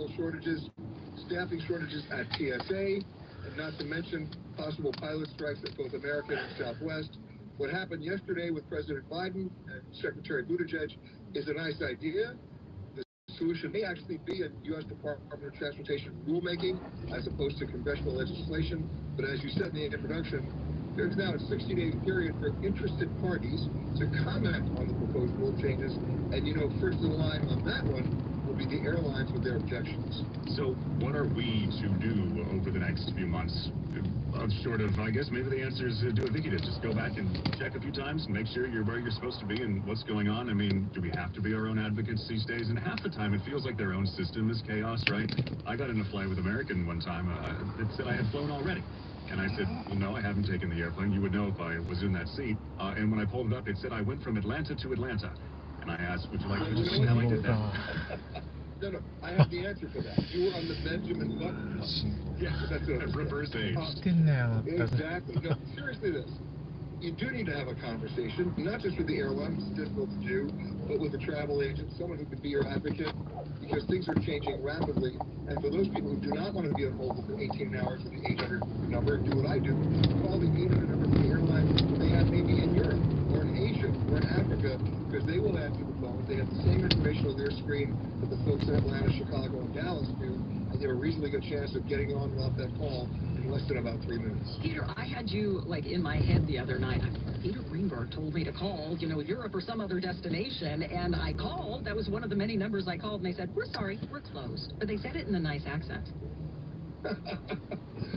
personnel shortages, staffing shortages at TSA, and not to mention possible pilot strikes at both American and Southwest. What happened yesterday with President Biden and Secretary Buttigieg is a nice idea. The solution may actually be a U.S. Department of Transportation rulemaking as opposed to congressional legislation. But as you said in the introduction, there's now a 60-day period for interested parties to comment on the proposed rule changes. And, you know, first in line on that one will be the airlines with their objections. So what are we to do over the next few months? Short of, I guess maybe the answer is do what Vicky did. Just go back and check a few times and make sure you're where you're supposed to be and what's going on. I mean, do we have to be our own advocates these days? And half the time it feels like their own system is chaos, right? I got in a flight with American one time. It said I had flown already. And I said, well, no, I haven't taken the airplane. You would know if I was in that seat. And when I pulled it up, it said I went from Atlanta to Atlanta. And I asked, would you like to know how I did that? No, I have the answer for that. You were on the Benjamin Button. Yes, that's a reverse age. Exactly. No, seriously, this. You do need to have a conversation, not just with the airlines, it's difficult to do, but with the travel agent, someone who can be your advocate, because things are changing rapidly. And for those people who do not want to be on hold for 18 hours with the 800 number, do what I do. Call the 800 number for the airlines they have maybe in Europe or in Asia or in Africa, because they will answer the phone. They have the same information on their screen that the folks in Atlanta, Chicago, and Dallas do, and they have a reasonably good chance of getting on and off that call in less than about 3 minutes. Peter, I had you, like, in my head the other night. Peter Greenberg told me to call, you know, Europe or some other destination, and I called. That was one of the many numbers I called, and they said, we're sorry, we're closed. But they said it in a nice accent.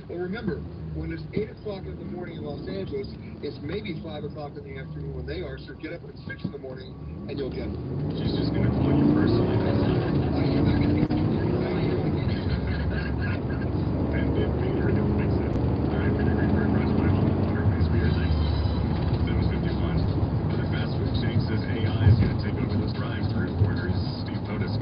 Well, remember, when it's 8 o'clock in the morning in Los Angeles, it's maybe 5 o'clock in the afternoon when they are, so get up at 6 in the morning, and you'll get it. She's just going to call you personally. And if Peter didn't fix it. All right, Peter Greenberg, runs my home. Please be your thanks. 7:51. Another fast food chain says AI is going to take over the drive-through orders. Steve Potus.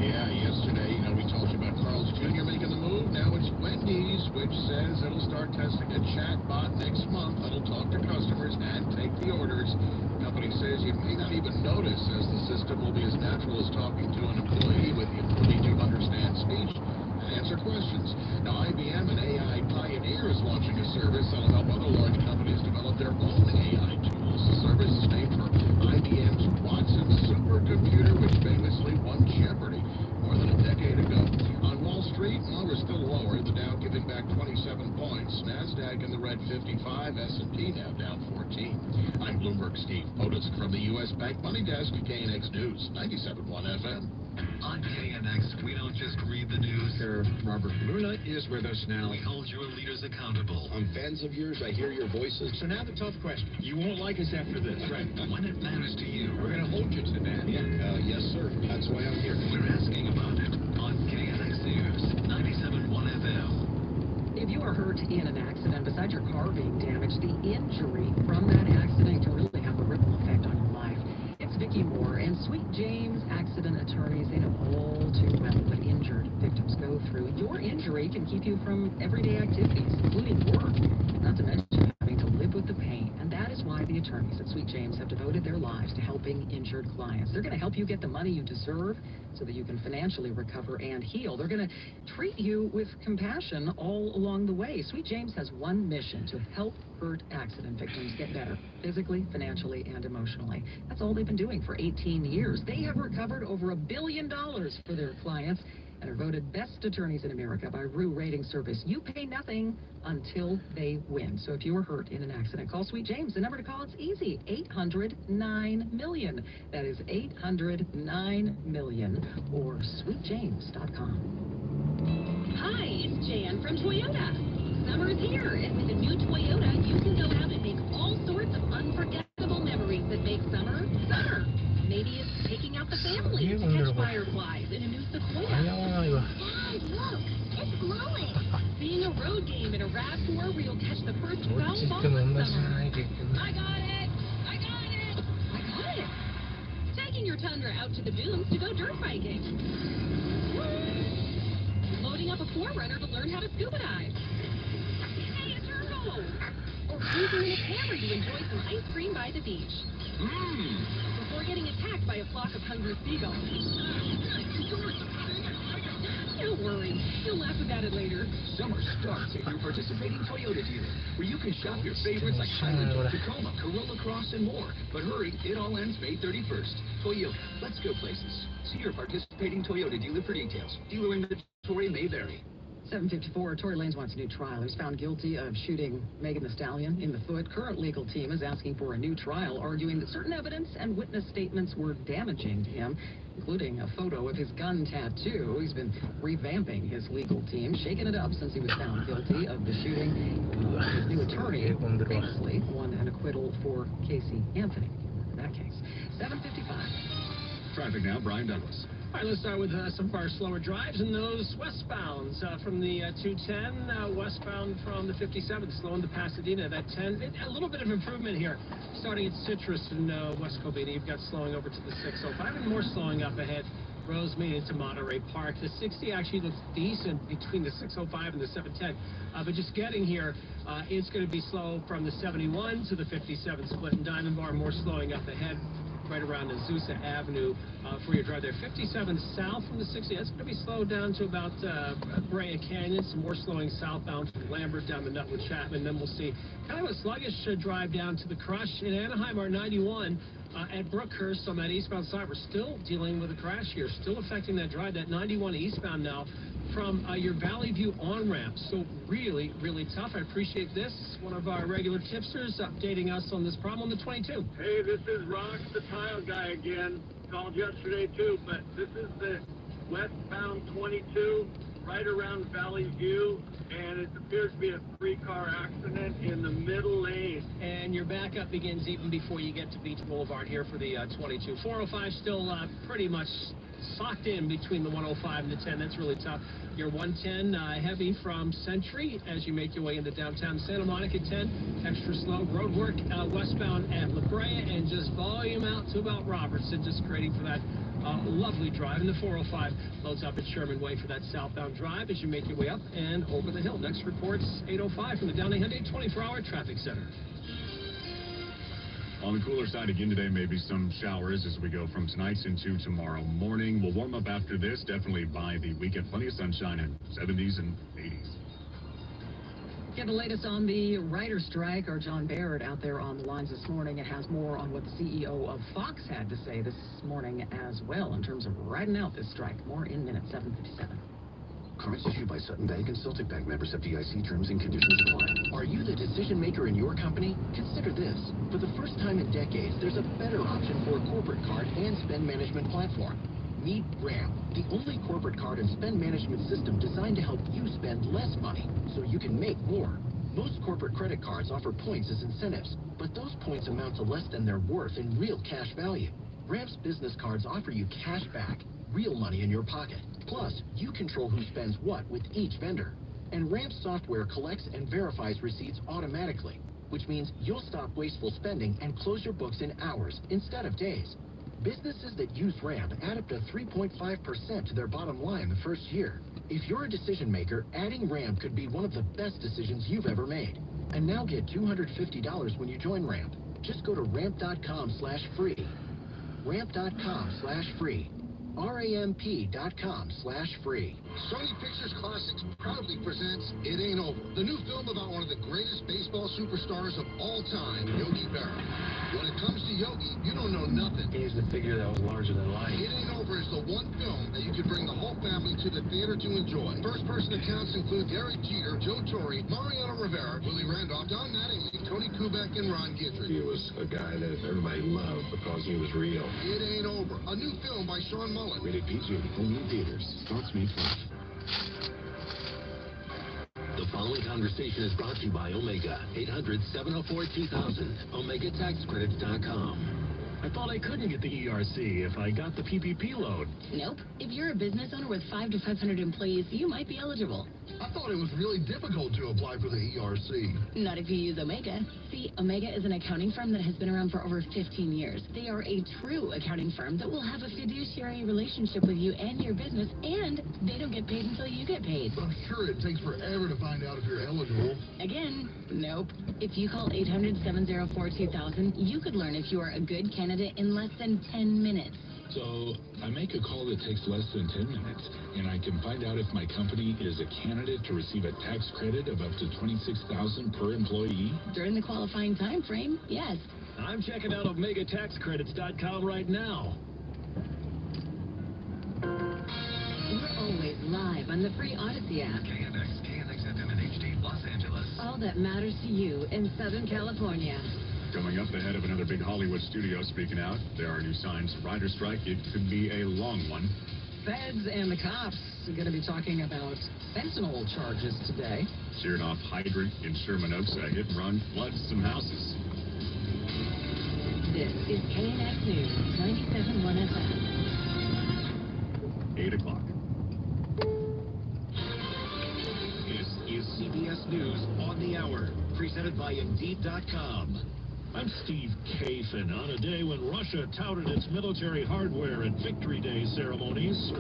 Yeah, yesterday, we told you about Carl's Jr. making the move. Now it's Wendy's, which says it'll start testing a chatbot next month that'll talk to customers and take the orders. The company says you may not even notice, as the system will be as natural as talking to an employee with the ability to understand speech and answer questions. Now, IBM, an AI pioneer, is launching a service that'll help other large companies develop their own AI tools. The service is named for IBM's Watson supercomputer, which famously won Jeopardy more than a decade ago. On Wall Street, well, we're still lower. The Dow giving back 27 points. NASDAQ in the red 55. S&P now down 14. I'm Bloomberg Steve Potus from the U.S. Bank Money Desk, KNX News, 97.1 FM. On KNX, we don't just read the news. Sheriff Robert Luna is with us now. We hold your leaders accountable. I'm fans of yours. I hear your voices. So now the tough question. You won't like us after this, right? When it matters to you, We're going to hold you to that. Yeah. Yes, sir. That's why I'm here. we're asking about it on KNX News, 97.1 FM. If you are hurt in an accident, besides your car being damaged, the injury from that accident can really have a ripple effect on your life. It's Vicki Moore and Sweet James Accident Attorneys. They know all too well what injured victims go through. Your injury can keep you from everyday activities, including work, not to mention having to live with the pain. And that is why the attorneys at Sweet James have devoted their lives to helping injured clients. They're going to help you get the money you deserve so that you can financially recover and heal. They're going to treat you with compassion all along the way. Sweet James has one mission: to help hurt accident victims get better, physically, financially, and emotionally. That's all they've been doing for 18 years. They have recovered over $1 billion for their clients and are voted best attorneys in America by Rue Rating Service. You pay nothing until they win. So if you were hurt in an accident, call Sweet James. The number to call, it's easy, 800-9-MILLION. That is 800-9-MILLION or sweetjames.com. Hi, it's Jan from Toyota. Summer's here, and with a new Toyota, you can go out and make all sorts of unforgettable memories that make summer, summer. Maybe it's taking out the family to catch fireflies in a new Sequoia. Dad, look, it's glowing. Seeing a road game in a RAV4 where you'll catch the first foul ball of summer. I got it! I got it! I got it! Taking your Tundra out to the dunes to go dirt biking. Loading up a 4Runner to learn how to scuba dive. Hey, a turtle! Or cruising in a Camry to enjoy some ice cream by the beach. Before getting attacked by a flock of hungry seagulls. worry. You'll laugh about it later. Summer starts at your participating Toyota dealer, where you can shop your favorites like Highlander, Tacoma, Corolla Cross, and more. But hurry, it all ends May 31st. Toyota, let's go places. See your participating Toyota dealer for details. Dealer inventory may vary. 7:54, Tory Lanez wants a new trial. He's found guilty of shooting Megan Thee Stallion in the foot. Current legal team is asking for a new trial, arguing that certain evidence and witness statements were damaging to him, including a photo of his gun tattoo. He's been revamping his legal team, shaking it up since he was found guilty of the shooting. His new attorney previously won an acquittal for Casey Anthony in that case. 7:55. Traffic now, Brian Douglas. All right, let's start with some of our slower drives and those westbounds from the 210, westbound from the 57, slowing to Pasadena. That 10, a little bit of improvement here. Starting at Citrus in West Covina, you've got slowing over to the 605 and more slowing up ahead. Rosemead into Monterey Park. The 60 actually looks decent between the 605 and the 710. But just getting here, it's going to be slow from the 71 to the 57 split. And Diamond Bar, more slowing up ahead right around Azusa Avenue for your drive there. 57 south from the 60, that's going to be slowed down to about Brea Canyon. Some more slowing southbound from Lambert down to Nutwood Chapman. Then we'll see kind of a sluggish drive down to the Crush in Anaheim, our 91. At Brookhurst on that eastbound side, we're still dealing with a crash here, still affecting that drive, that 91 eastbound now from your Valley View on-ramp. So really, really tough. I appreciate this. One of our regular tipsters updating us on this problem on the 22. Hey, this is Rox, the tile guy again. Called yesterday too, but this is the westbound 22 right around Valley View, and it appears to be a three-car accident in the middle lane. And your backup begins even before you get to Beach Boulevard here for the 22. 405 still pretty much socked in between the 105 and the 10. That's really tough. Your 110 heavy from Century as you make your way into downtown Santa Monica. 10 extra slow road work westbound at La Brea, and just volume out to about Robertson, just creating for that lovely drive. And the 405 loads up at Sherman Way for that southbound drive as you make your way up and over the hill. Next report's 805 from the Downey Hyundai 24-hour traffic center. On the cooler side again today, maybe some showers as we go from tonight into tomorrow morning. We'll warm up after this, definitely by the weekend. Plenty of sunshine in 70s and 80s. Get the latest on the writer strike. Our John Baird out there on the lines this morning. It has more on what the CEO of Fox had to say this morning as well in terms of riding out this strike. More in minute 7:57. Cards issued by Sutton Bank and Celtic Bank, members FDIC. Terms and conditions apply. Are you the decision maker in your company? Consider this. For the first time in decades, there's a better option for a corporate card and spend management platform. Meet Ramp, the only corporate card and spend management system designed to help you spend less money so you can make more. Most corporate credit cards offer points as incentives, but those points amount to less than their worth in real cash value. Ramp's business cards offer you cash back, real money in your pocket. Plus, you control who spends what with each vendor. And Ramp's software collects and verifies receipts automatically, which means you'll stop wasteful spending and close your books in hours instead of days. Businesses that use Ramp add up to 3.5% to their bottom line the first year. If you're a decision maker, adding Ramp could be one of the best decisions you've ever made. And now get $250 when you join Ramp. Just go to ramp.com/free. Ramp.com/free. ramp.com/free. Sony Pictures Classics proudly presents It Ain't Over, the new film about one of the greatest baseball superstars of all time, Yogi Berra. When it comes to Yogi, you don't know nothing. He's the figure that was larger than life. It Ain't Over is the one film that you could bring the whole family to the theater to enjoy. First-person accounts include Derek Jeter, Joe Torre, Mariano Rivera, Willie Randolph, Don Mattingly, Tony Kubek, and Ron Guidry. He was a guy that everybody loved because he was real. It Ain't Over, a new film by Sean Mullen. Rated PG, only in theaters. Starts May 1st. The following conversation is brought to you by Omega. 800-704-2000. OmegaTaxCredits.com. I thought I couldn't get the ERC if I got the PPP loan. Nope. If you're a business owner with 5 to 500 employees, you might be eligible. I thought it was really difficult to apply for the ERC. Not if you use Omega. See, Omega is an accounting firm that has been around for over 15 years. They are a true accounting firm that will have a fiduciary relationship with you and your business, and they don't get paid until you get paid. But I'm sure it takes forever to find out if you're eligible. Again, nope. If you call 800-704-2000, you could learn if you are a good candidate in less than 10 minutes. So I make a call that takes less than 10 minutes, and I can find out if my company is a candidate to receive a tax credit of up to $26,000 per employee. During the qualifying time frame, yes. I'm checking out OmegaTaxCredits.com right now. We're always live on the free Odyssey app. KNX FM and HD, Los Angeles. All that matters to you in Southern California. Coming up ahead of another big Hollywood studio speaking out, there are new signs of writer's strike. It could be a long one. Feds and the cops are going to be talking about fentanyl charges today. Seared off hydrant in Sherman Oaks, a hit and run floods some houses. This is KNX News, 97.1 FM. 8 o'clock. This is CBS News on the Hour, presented by Indeed.com. I'm Steve Kafin. On a day when Russia touted its military hardware at Victory Day ceremonies,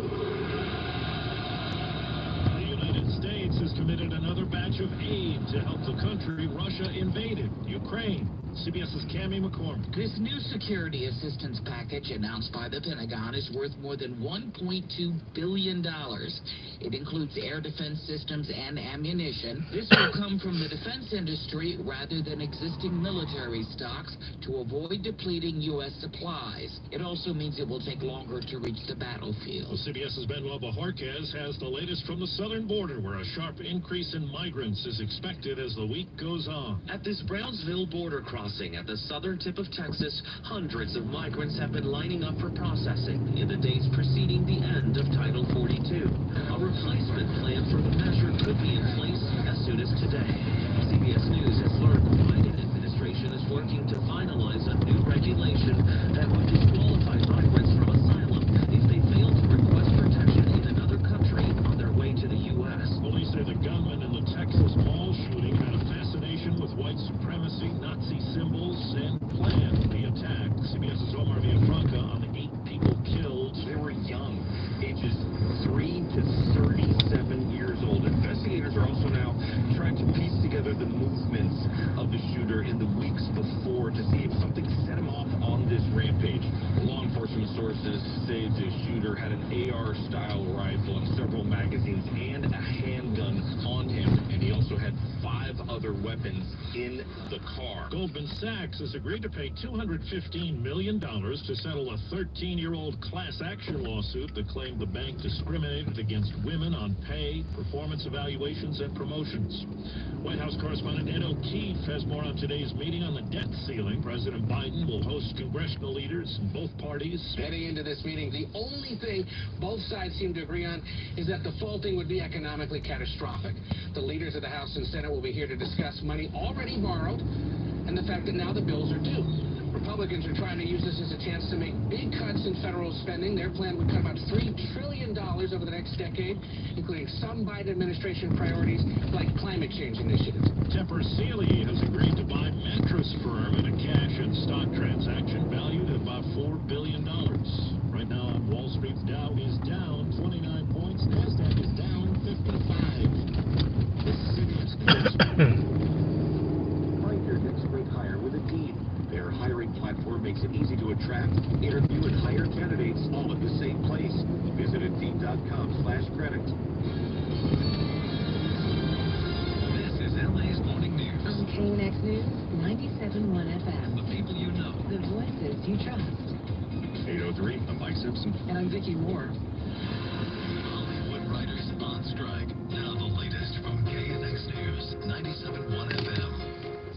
the United States has committed another batch of aid to help the country Russia invaded, Ukraine. CBS's Cammie McCormick. This new security assistance package announced by the Pentagon is worth more than $1.2 billion. It includes air defense systems and ammunition. This will come from the defense industry rather than existing military stocks to avoid depleting U.S. supplies. It also means it will take longer to reach the battlefield. Well, CBS's Benoit Bajorquez has the latest from the southern border, where a sharp increase in migrants is expected as the week goes on. At this Brownsville border crossing at the southern tip of Texas, hundreds of migrants have been lining up for processing in the days preceding the end of Title 42. A replacement plan for the measure could be in place as soon as today. CBS News has learned the Biden administration is working to finalize a new regulation that would disqualify migrants from asylum if they fail to request protection in another country on their way to the U.S. Police say the gunman in the Texas mall shooting had a fascination with white supremacy, Nazi symbols, and planned the attack. CBS's Omar Villafranca on the 8 people killed. They were young, ages 3 to 37 years old. Investigators are also now trying to piece together the movements of the shooter in the weeks before to see if something set him off on this rampage. Law enforcement sources say the shooter had an AR-style rifle and several magazines and a handgun on him, and he also had 5 other weapons in the car. Goldman Sachs has agreed to pay $215 million to settle a 13-year-old class action lawsuit that claimed the bank discriminated against women on pay, performance evaluations, and promotions. White House correspondent Ed O'Keefe has more on today's meeting on the debt ceiling. President Biden will host congressional leaders from both parties. Heading into this meeting, the only thing both sides seem to agree on is that defaulting would be economically catastrophic. The leaders of the House and Senate will be here to discuss money already borrowed and the fact that now the bills are due. Republicans are trying to use this as a chance to make big cuts in federal spending. Their plan would cut about $3 trillion over the next decade, including some Biden administration priorities like climate change initiatives. Tempur Sealy has agreed to buy Mattress Firm in a cash and stock transaction valued at about $4 billion. Right now on Wall Street, Dow is down 29 points. NASDAQ is down 55. This is CBS News. Find your next great hire with Indeed. Their hiring platform makes it easy to attract, interview, and hire candidates all at the same place. Visit Indeed.com/credit. This is LA's Morning News. On KNX News, 97.1 FM. The people you know. The voices you trust. 8:03, I'm Mike Simpson. And I'm Vicki Moore. Hollywood writers on strike. Now the latest from KNX News, 97.1 FM.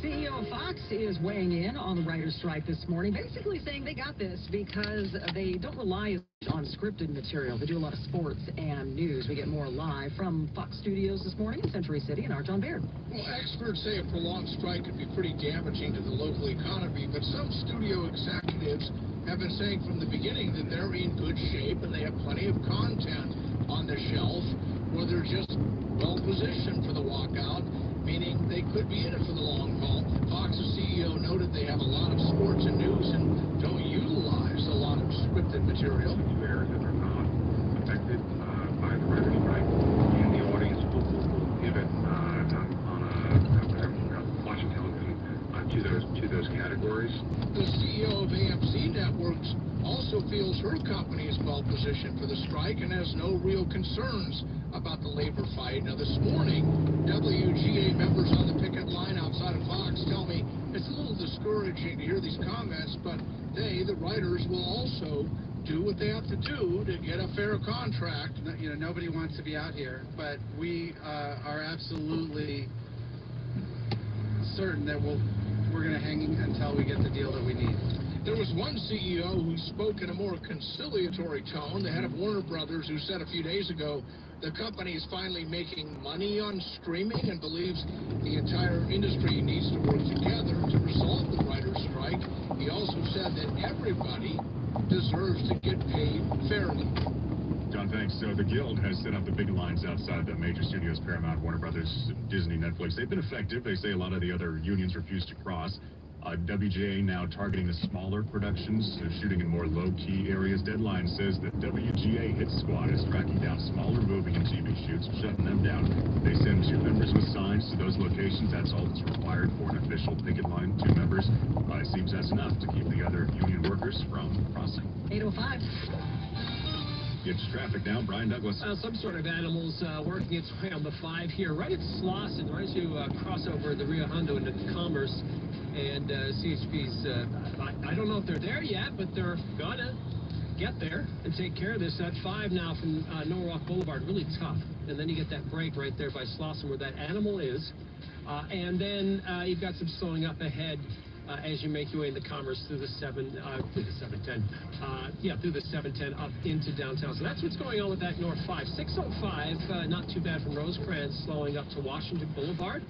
CEO of Fox is weighing in on the writer's strike this morning, basically saying they got this because they don't rely on scripted material. They do a lot of sports and news. We get more live from Fox Studios this morning in Century City and our John Baird. Well, experts say a prolonged strike could be pretty damaging to the local economy, but some studio executives have been saying from the beginning that they're in good shape and they have plenty of content on the shelf where they're just well positioned for the walkout, meaning they could be in it for the long haul. Fox's CEO noted they have a lot of sports and news and don't utilize a lot of scripted material. Fair that are not affected by the writer's strike, and the audience will give it watching television to those categories. The CEO of AMC Networks also feels her company is well positioned for the strike and has no real concerns about the labor fight. Now, this morning, WGA members on the picket line outside of Fox tell me it's a little discouraging to hear these comments, but they, the writers, will also do what they have to do to get a fair contract. You know, nobody wants to be out here, but we are absolutely certain that we're going to hang until we get the deal that we need. There was one CEO who spoke in a more conciliatory tone, the head of Warner Brothers, who said a few days ago the company is finally making money on streaming and believes the entire industry needs to work together to resolve the writers' strike. He also said that everybody deserves to get paid fairly. John, thanks. So the Guild has set up the big lines outside the major studios, Paramount, Warner Brothers, Disney, Netflix. They've been effective. They say a lot of the other unions refuse to cross. WGA now targeting the smaller productions, shooting in more low-key areas. Deadline says that WGA Hit Squad is tracking down smaller movie and TV shoots, shutting them down. They send 2 members with signs to those locations. That's all that's required for an official picket line. 2 members. It seems that's enough to keep the other union workers from crossing. 8:05. It's traffic now. Brian Douglas. Some sort of animals working its way on the 5 here, right at Slauson, right as you cross over the Rio Hondo into Commerce. And CHP's, I don't know if they're there yet, but they're gonna get there and take care of this. At 5 now from Norwalk Boulevard, really tough. And then you get that break right there by Slauson where that animal is. And then you've got some slowing up ahead as you make your way into Commerce through the 710. Through the 710 up into downtown. So that's what's going on with that North 5. 605, not too bad from Rosecrans, slowing up to Washington Boulevard.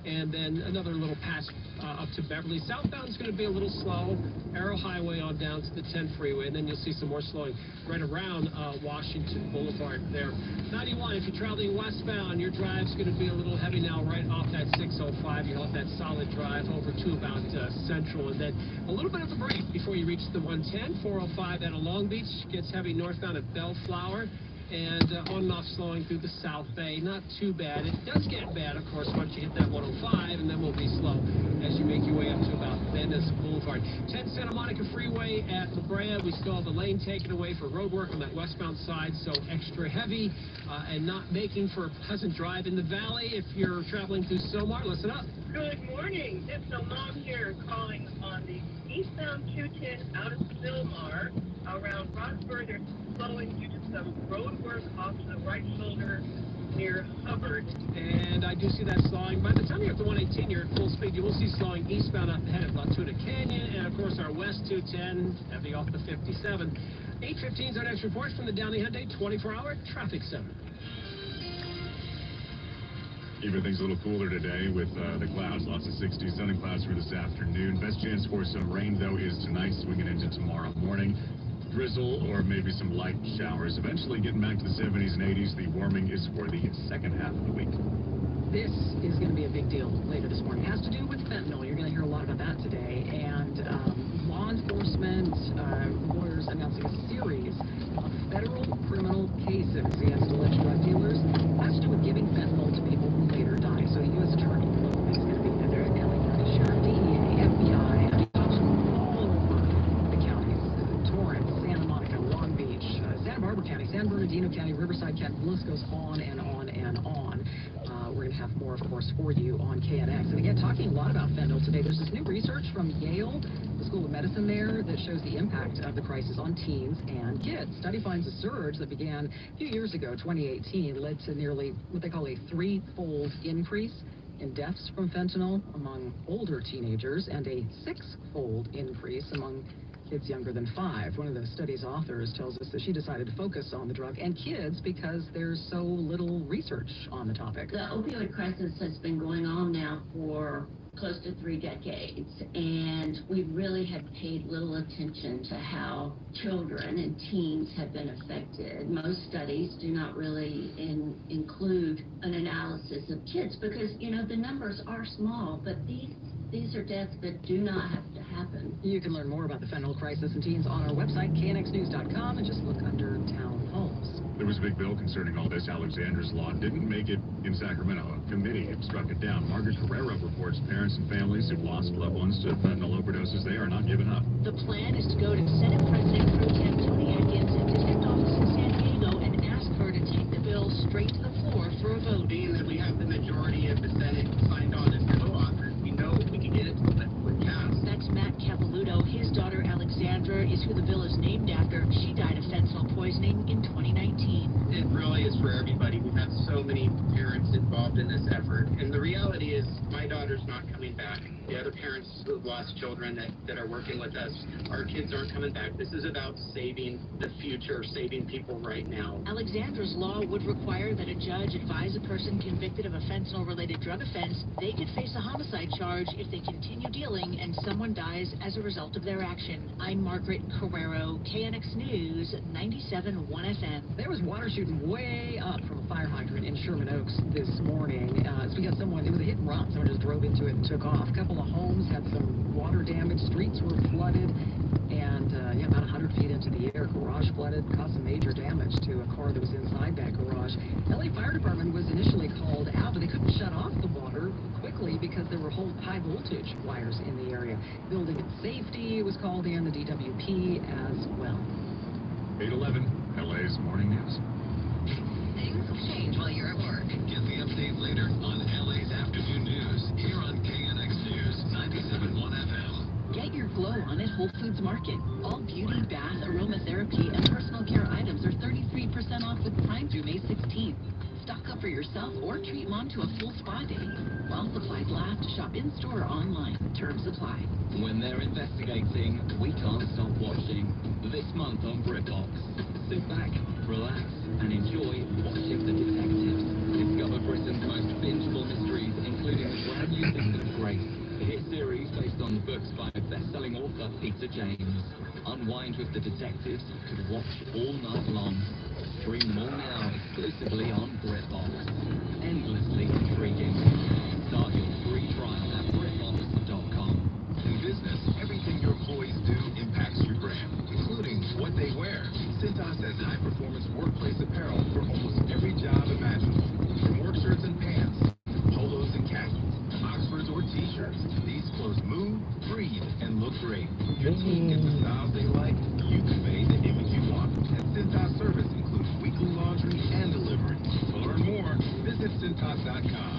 And then another little pass up to Beverly. Southbound's going to be a little slow. Arrow Highway on down to the 10 freeway. And then you'll see some more slowing right around Washington Boulevard there. 91, if you're traveling westbound, your drive's going to be a little heavy now right off that 605. You'll have that solid drive over to about Central. And then a little bit of a break before you reach the 110. 405 out of Long Beach gets heavy northbound at Bellflower. And on and off slowing through the South Bay. Not too bad. It does get bad, of course, once you hit that 105, and then we'll be slow as you make your way up to about Venice Boulevard. 10 Santa Monica Freeway at La Brea. We still have the lane taken away for road work on that westbound side, so extra heavy and not making for a pleasant drive in the valley. If you're traveling through Sylmar, listen up. Good morning. It's a mom here calling on the eastbound 210 out of Sylmar around Roxbury. They're slowing due to some road work off to the right shoulder near Hubbard. And I do see that slowing. By the time you're at the 118, you're at full speed. You will see slowing eastbound up ahead of La Tuna Canyon. And, of course, our west 210, heavy off the 57. 8:15 is our next report from the Downey Hyundai 24-hour traffic center. Everything's a little cooler today with the clouds, lots of 60s, sunny clouds for this afternoon. Best chance for some rain, though, is tonight, swinging into tomorrow morning. Drizzle or maybe some light showers. Eventually getting back to the 70s and 80s. The warming is for the second half of the week. This is going to be a big deal later this morning. It has to do with fentanyl. You're going to hear a lot about that today. And law enforcement, lawyers announcing a series of federal criminal cases against alleged drug dealers. It has to do with giving fentanyl to people who later die. So the U.S. Attorney is going to be in there. LA County Sheriff, DEA, FBI, all over the counties. Torrance, Santa Monica, Long Beach, Santa Barbara County, San Bernardino County, Riverside County. The list goes on and on and on. We're going to have more, of course, for you on KNX. And again, talking a lot about fentanyl today. There's this new research from Yale, the School of Medicine there, that shows the impact of the crisis on teens and kids. Study finds a surge that began a few years ago, 2018, led to nearly what they call a 3-fold increase in deaths from fentanyl among older teenagers and a 6-fold increase among kids younger than 5. One of the study's authors tells us that she decided to focus on the drug and kids because there's so little research on the topic. The opioid crisis has been going on now for close to 3 decades, and we really have paid little attention to how children and teens have been affected. Most studies do not really include an analysis of kids because, you know, the numbers are small, but these These are deaths that do not have to happen. You can learn more about the fentanyl crisis in teens on our website, knxnews.com, and just look under Town Halls. There was a big bill concerning all this. Alexander's Law didn't make it in Sacramento. A committee struck it down. Margaret Carrero reports parents and families who've lost loved ones to fentanyl overdoses, they are not giving up. The plan is to go to Senate President Pro Tem Tony Atkins at the detective office in San Diego and ask her to take the bill straight to the floor for a vote. Being that we have the majority of the Senate signed on as co-authors, we know we can get it to the House. That's Matt Cavaluto. His daughter Alexandra is who the bill is named after. She died of fentanyl poisoning in 2019. It really is for everybody. We've had so many parents involved in this effort. And the reality is my daughter's not coming back. The other parents who have lost children that are working with us, our kids aren't coming back. This is about saving the future, saving people right now. Alexandra's law would require that a judge advise a person convicted of a fentanyl-related drug offense they could face a homicide charge if they continue dealing and someone dies as a result of their action. I'm Margaret Carrero, KNX News, 97.1 FM. There was water shooting way up from a fire hydrant in Sherman Oaks this morning. It's because it was a hit and run. Someone just drove into it and took off. A couple of homes had some water damage. Streets were flooded. And about 100 feet into the air, garage flooded, caused some major damage to a car that was inside that garage. LA Fire Department was initially called out, but they couldn't shut off the water quickly because there were high voltage wires in the area. Building and Safety was called in, the DWP as well. 8:11, LA's Morning News. Things will change while you're at work. Get the update later on LA's Afternoon News here on KNX News 97.1 FM. Get your glow on at Whole Foods Market. All beauty, bath, aromatherapy, and personal care items are 33% off with Prime through May 16th. Stock up for yourself or treat mom to a full spa day. While supplies last, shop in-store or online. Terms apply. When they're investigating, we can't stop watching. This month on BritBox. Sit back, relax, and enjoy Watching the Detectives. Discover Britain's most bingeable mysteries, including the brand new season of Grace, a hit series based on the books by best-selling author Peter James. Unwind with the detectives to watch all night long. Stream them all now exclusively on BritBox. Endlessly intriguing. Start your free trial at BritBox.com. In business, everything your employees do impacts your brand, including what they wear. Cintas has high-performance workplace apparel for almost every job imaginable. From work shirts and pants, polos and khakis, Oxfords or t-shirts, these clothes move, breathe, and look great. Your team gets the styles they like, you convey the image you want. And Cintas service includes weekly laundry and delivery. To learn more, visit Cintas.com.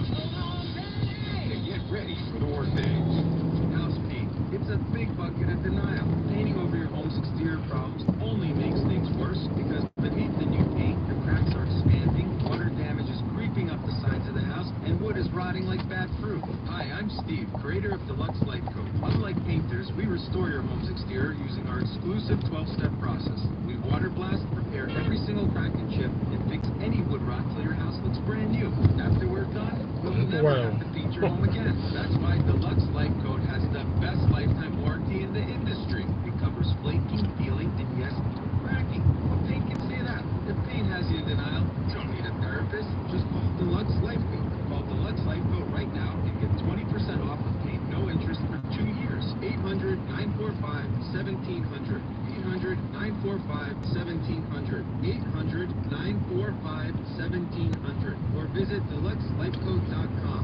And get ready for the workday. House paint. It's a big bucket of denial. Painting over your home's exterior problems only makes things worse because beneath the new paint, the cracks are expanding, water damage is creeping up the sides of the house, and wood is rotting like bad fruit. Hi, I'm Steve, creator of Deluxe Light Coat. Unlike painters, we restore your home's exterior using our exclusive 12-step process. We water blast, repair every single crack and chip, and fix any wood rot till your house looks brand new. After we're done, we'll never have to paint your home again. That's why Deluxe Light Coat has the best lifetime warranty in the industry. It covers flaking, peeling, and yes, cracking. Paint can say that. If paint has you in denial, you don't need a therapist. Just call Deluxe Light Coat. Call Deluxe Light Coat right now and get 20% off of paint, no interest for 2 years. 800-945-1700. 800-945-1700. 800-945-1700. Or visit deluxelightcoat.com.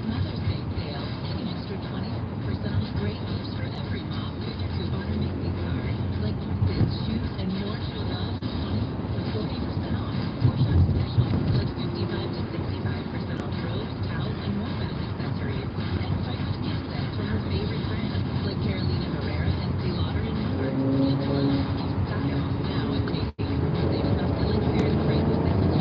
Mother's Day sale. Get an extra 20% off great gifts for every mom with your coupon or make me card. Like outfits, shoes, and more she'll love. 40% off. Or shop specials like 55 to 65% off robes, towels, and more bath accessories. And find out gift sets from her favorite brands like Carolina Herrera, Estee Lauder, and more. You'll feel like style now at Macy's. Save enough selling fairs prices that will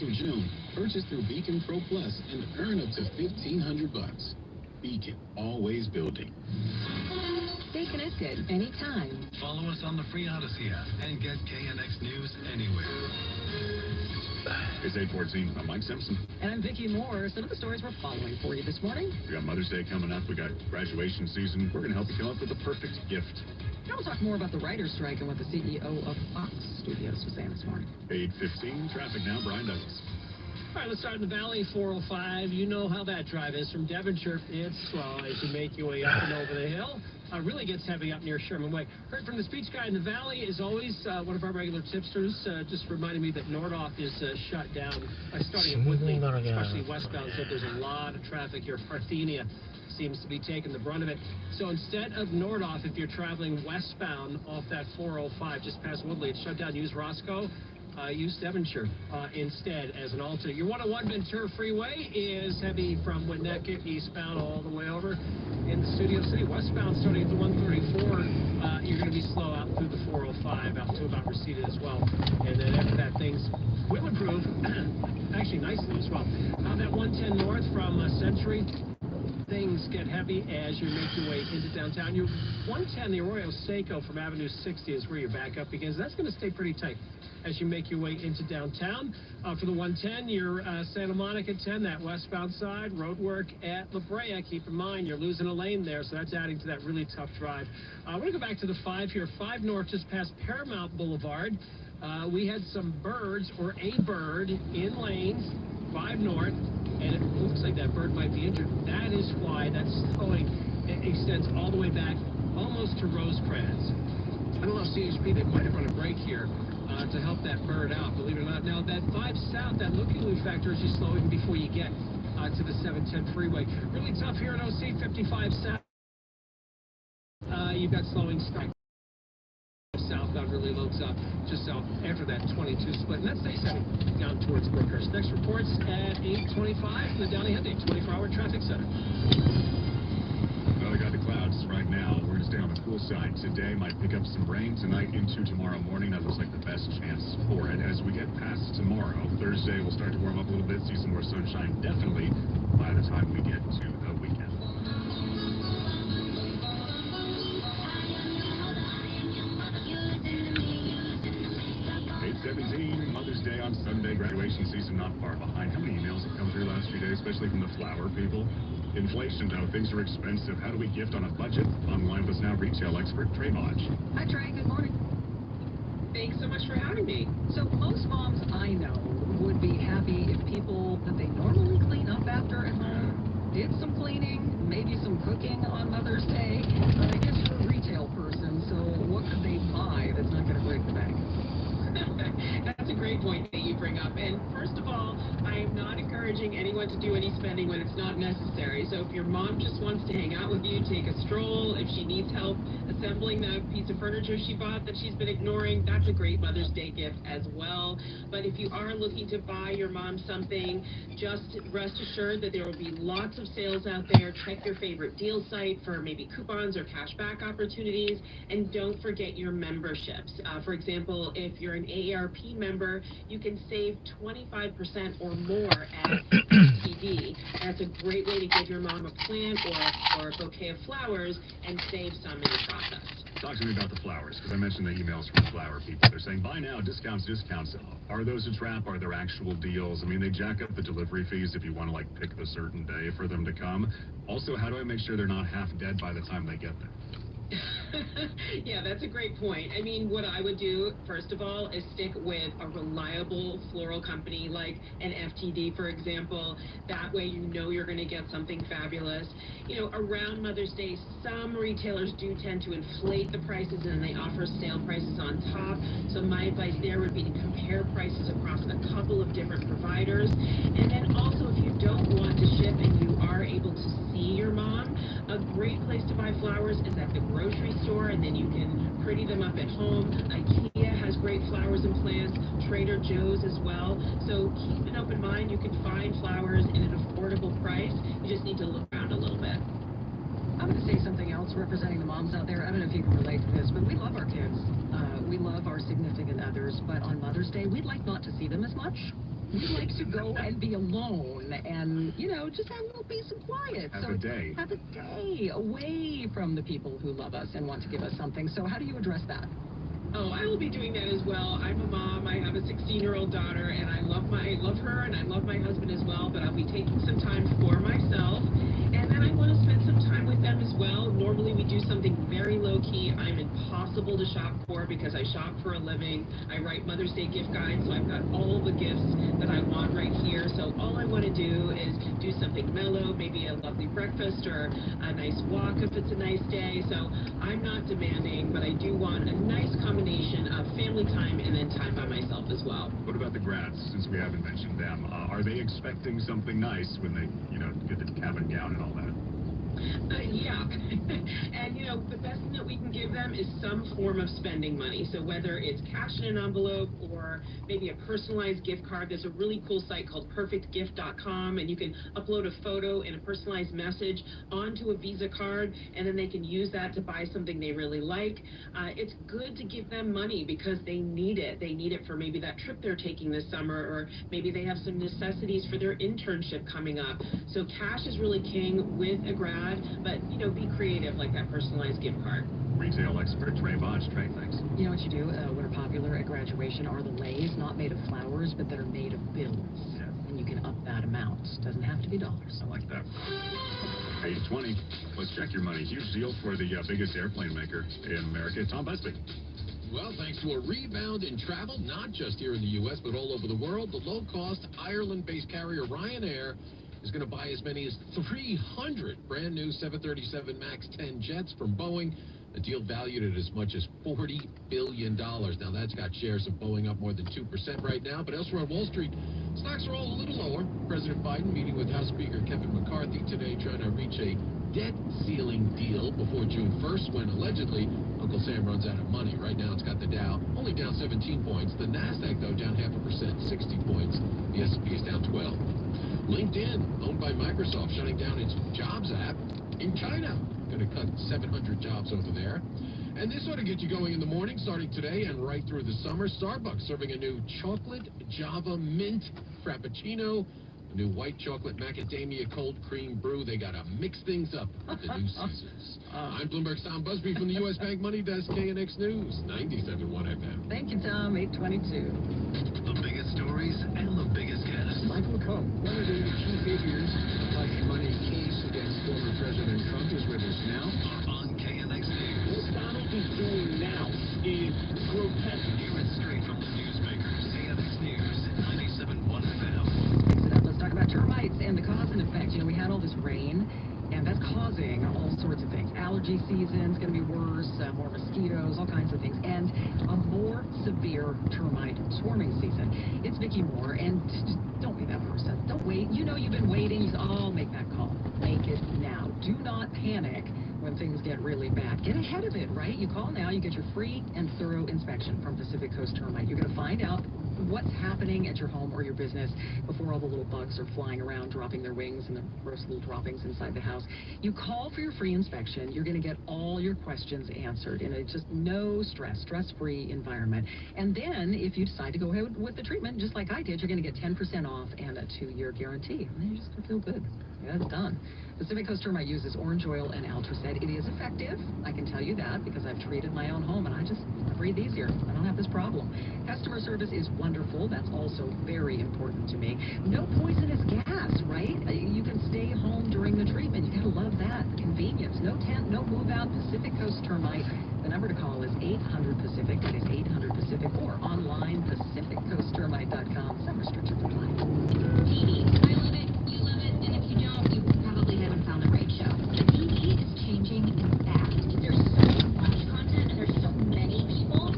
of June, purchase through Beacon Pro Plus and earn up to $1,500. Beacon, always building. Stay connected anytime. Follow us on the free Odyssey app and get KNX News anywhere. It's 8:14. I'm Mike Simpson. And I'm Vicki Moore. Some of the stories we're following for you this morning. We got Mother's Day coming up. We got graduation season. We're going to help you come up with the perfect gift. Now we'll talk more about the writer's strike and what the CEO of Fox Studios was saying this morning. 8:15. Traffic now. Brian Douglas. All right, let's start in the Valley, 405. You know how that drive is from Devonshire. It's slow as you make your way up and over the hill. Really gets heavy up near Sherman Way. Heard from the speech guy in the Valley is always one of our regular tipsters. Just reminded me that Nordoff is shut down starting at Woodley, especially westbound. So there's a lot of traffic here. Parthenia seems to be taking the brunt of it. So instead of Nordoff, if you're traveling westbound off that 405 just past Woodley, it's shut down. Use Roscoe. Use Devonshire instead as an alternate. Your 101 Ventura Freeway is heavy from Winnetka eastbound all the way over in the Studio City. Westbound starting at the 134, you're going to be slow out through the 405 out to about Reseda as well. And then after that, things will improve, actually nicely as well. That 110 north from Century, things get heavy as you make your way into downtown. Your 110, the Arroyo Seco from Avenue 60 is where your backup begins. That's going to stay pretty tight as you make your way into downtown. For the 110, your Santa Monica 10, that westbound side, road work at La Brea. Keep in mind, you're losing a lane there, so that's adding to that really tough drive. We're going to go back to the 5 here. 5 north, just past Paramount Boulevard. We had some birds, or a bird, in lanes, 5 north, and it looks like that bird might be injured. That is why that slowing extends all the way back, almost to Rosecrans. I don't know if CHP, they might have run a break here to help that bird out, believe it or not. Now, that 5 south, that looking factor is just slowing before you get to the 710 freeway. Really tough here in OC, 55 south. You've got slowing strike. Southbound really loads up just south after that 22 split. And that stays heavy down towards Brookhurst. Next reports at 8:25 from the Downey Hyundai 24-hour traffic center. Well, we got the clouds right now. We're going to stay on the cool side today. Might pick up some rain tonight into tomorrow morning. That looks like the best chance for it. As we get past tomorrow, Thursday, we'll start to warm up a little bit, see some more sunshine definitely by the time we get to the weekend. 8:17, Mother's Day on Sunday. Graduation season not far behind. How many emails have come through last few days, especially from the flower people? Inflation, though, things are expensive. How do we gift on a budget? Online with us now, retail expert Trey Modge. Hi, Trey. Good morning. Thanks so much for having me. So most moms I know would be happy if people that they normally clean up after at home did some cleaning, maybe some cooking on Mother's Day. But I guess you're a retail person, so what could they buy that's not going to break the bank? That's a great point that you bring up. And first of all, I am not encouraging anyone to do any spending when it's not necessary. So if your mom just wants to hang out with you, take a stroll, if she needs help assembling the piece of furniture she bought that she's been ignoring, that's a great Mother's Day gift as well. But if you are looking to buy your mom something, just rest assured that there will be lots of sales out there. Check your favorite deal site for maybe coupons or cashback opportunities. And don't forget your memberships. For example, if you're an AARP member, you can save 25% or more at FTD. That's a great way to give your mom a plant or a bouquet of flowers and save some in the process. Talk to me about the flowers, because I mentioned the emails from the flower people. They're saying, buy now, discounts. Are those a trap? Are there actual deals? I mean, they jack up the delivery fees if you want to, like, pick the certain day for them to come. Also, how do I make sure they're not half dead by the time they get there? Yeah, that's a great point. I mean, what I would do, first of all, is stick with a reliable floral company like an FTD, for example. That way you know you're going to get something fabulous. You know, around Mother's Day, some retailers do tend to inflate the prices and they offer sale prices on top. So my advice there would be to compare prices across a couple of different providers. And then also, if you don't want to ship and you are able to see your mom, a great place to buy flowers is at the grocery store, and then you can pretty them up at home. IKEA has great flowers and plants, Trader Joe's as well. So keep an open mind. You can find flowers in an affordable price. You just need to look around a little bit. I'm going to say something else representing the moms out there. I don't know if you can relate to this, but we love our kids. We love our significant others, but on Mother's Day, we'd like not to see them as much. we like to go and be alone and, just have a little peace and quiet. Have a day. Have a day away from the people who love us and want to give us something. So how do you address that? Oh, I will be doing that as well. I'm a mom. I have a 16-year-old daughter, and I love her, and I love my husband as well. But I'll be taking some time for myself, and then I want to spend some time with them as well. Normally, we do something very low key. I'm impossible to shop for because I shop for a living. I write Mother's Day gift guides, so I've got all the gifts that I want right here. So all I want to do is do something mellow, maybe a lovely breakfast or a nice walk if it's a nice day. So I'm not demanding, but I do want a nice combination of family time and then time by myself as well. What about the grads, since we haven't mentioned them? Are they expecting something nice when they, get the cap and gown and all that? Yeah. And, the best thing that we can give them is some form of spending money. So whether it's cash in an envelope or maybe a personalized gift card, there's a really cool site called perfectgift.com, and you can upload a photo and a personalized message onto a Visa card, and then they can use that to buy something they really like. It's good to give them money because they need it. They need it for maybe that trip they're taking this summer, or maybe they have some necessities for their internship coming up. So cash is really king with a grad, but, be creative like that personalized gift card. Retail expert Trey Vodge. Trey, thanks. You know what you do? What are popular at graduation are the leis, not made of flowers, but that are made of bills. Yeah. And you can up that amount. Doesn't have to be dollars. I like that. Page 20. Let's check your money. Huge deal for the biggest airplane maker in America, Tom Busby. Well, thanks to a rebound in travel, not just here in the U.S., but all over the world, the low-cost Ireland-based carrier Ryanair is going to buy as many as 300 brand-new 737 MAX 10 jets from Boeing. A deal valued at as much as $40 billion. Now, that's got shares of Boeing up more than 2% right now, but elsewhere on Wall Street, stocks are all a little lower. President Biden meeting with House Speaker Kevin McCarthy today, trying to reach a debt ceiling deal before June 1st, when allegedly Uncle Sam runs out of money. Right now, it's got the Dow only down 17 points. The NASDAQ, though, down 0.5%, 60 points. The S&P is down 12. LinkedIn, owned by Microsoft, shutting down its Jobs app in China. Going to cut 700 jobs over there. And this ought to get you going in the morning, starting today and right through the summer. Starbucks serving a new chocolate Java mint frappuccino, a new white chocolate macadamia cold cream brew. They got to mix things up with the new seasons. I'm Bloomberg's Tom Busby from the U.S. Bank Money Desk, KNX News, 97.1 FM. Thank you, Tom. 822. The biggest stories and the biggest guests. Michael Cohen, one of the key figures of the money case against former President Trump, is with us now. On KNX News. What Donald is doing now is grotesque. Hear it straight from the newsmakers. KNX News, 97.1 FM. Next up, let's talk about termites and the cause and effect. We had all this rain, and that's causing all sorts of things. Allergy season's going to be worse, more mosquitoes, all kinds of things, and a more severe termite swarming season. It's Vicki Moore, and don't be that person. Don't wait. You've been waiting. I'll make that call. Make it now. Do not panic when things get really bad. Get ahead of it, right? You call now, you get your free and thorough inspection from Pacific Coast Termite. You're going to find out what's happening at your home or your business before all the little bugs are flying around, dropping their wings and the gross little droppings inside the house. You call for your free inspection. You're going to get all your questions answered in a just no stress, stress-free environment. And then if you decide to go ahead with the treatment, just like I did, you're going to get 10% off and a 2-year guarantee. And then you're just going to feel good. Yeah, it's done. Pacific Coast Termite uses orange oil and Altracid. It is effective. I can tell you that because I've treated my own home and I breathe easier. I don't have this problem. Customer service is wonderful. That's also very important to me. No poisonous gas, right? You can stay home during the treatment. You gotta love that. Convenience. No tent, no move out. Pacific Coast Termite. The number to call is 800-PACIFIC. That is 800-PACIFIC, or online, PacificCoastTermite.com. Some restrictions apply. TV. I love it. You love it. And if you don't, you probably haven't found the right show. TV is changing fast. There's so much content and there's so many people.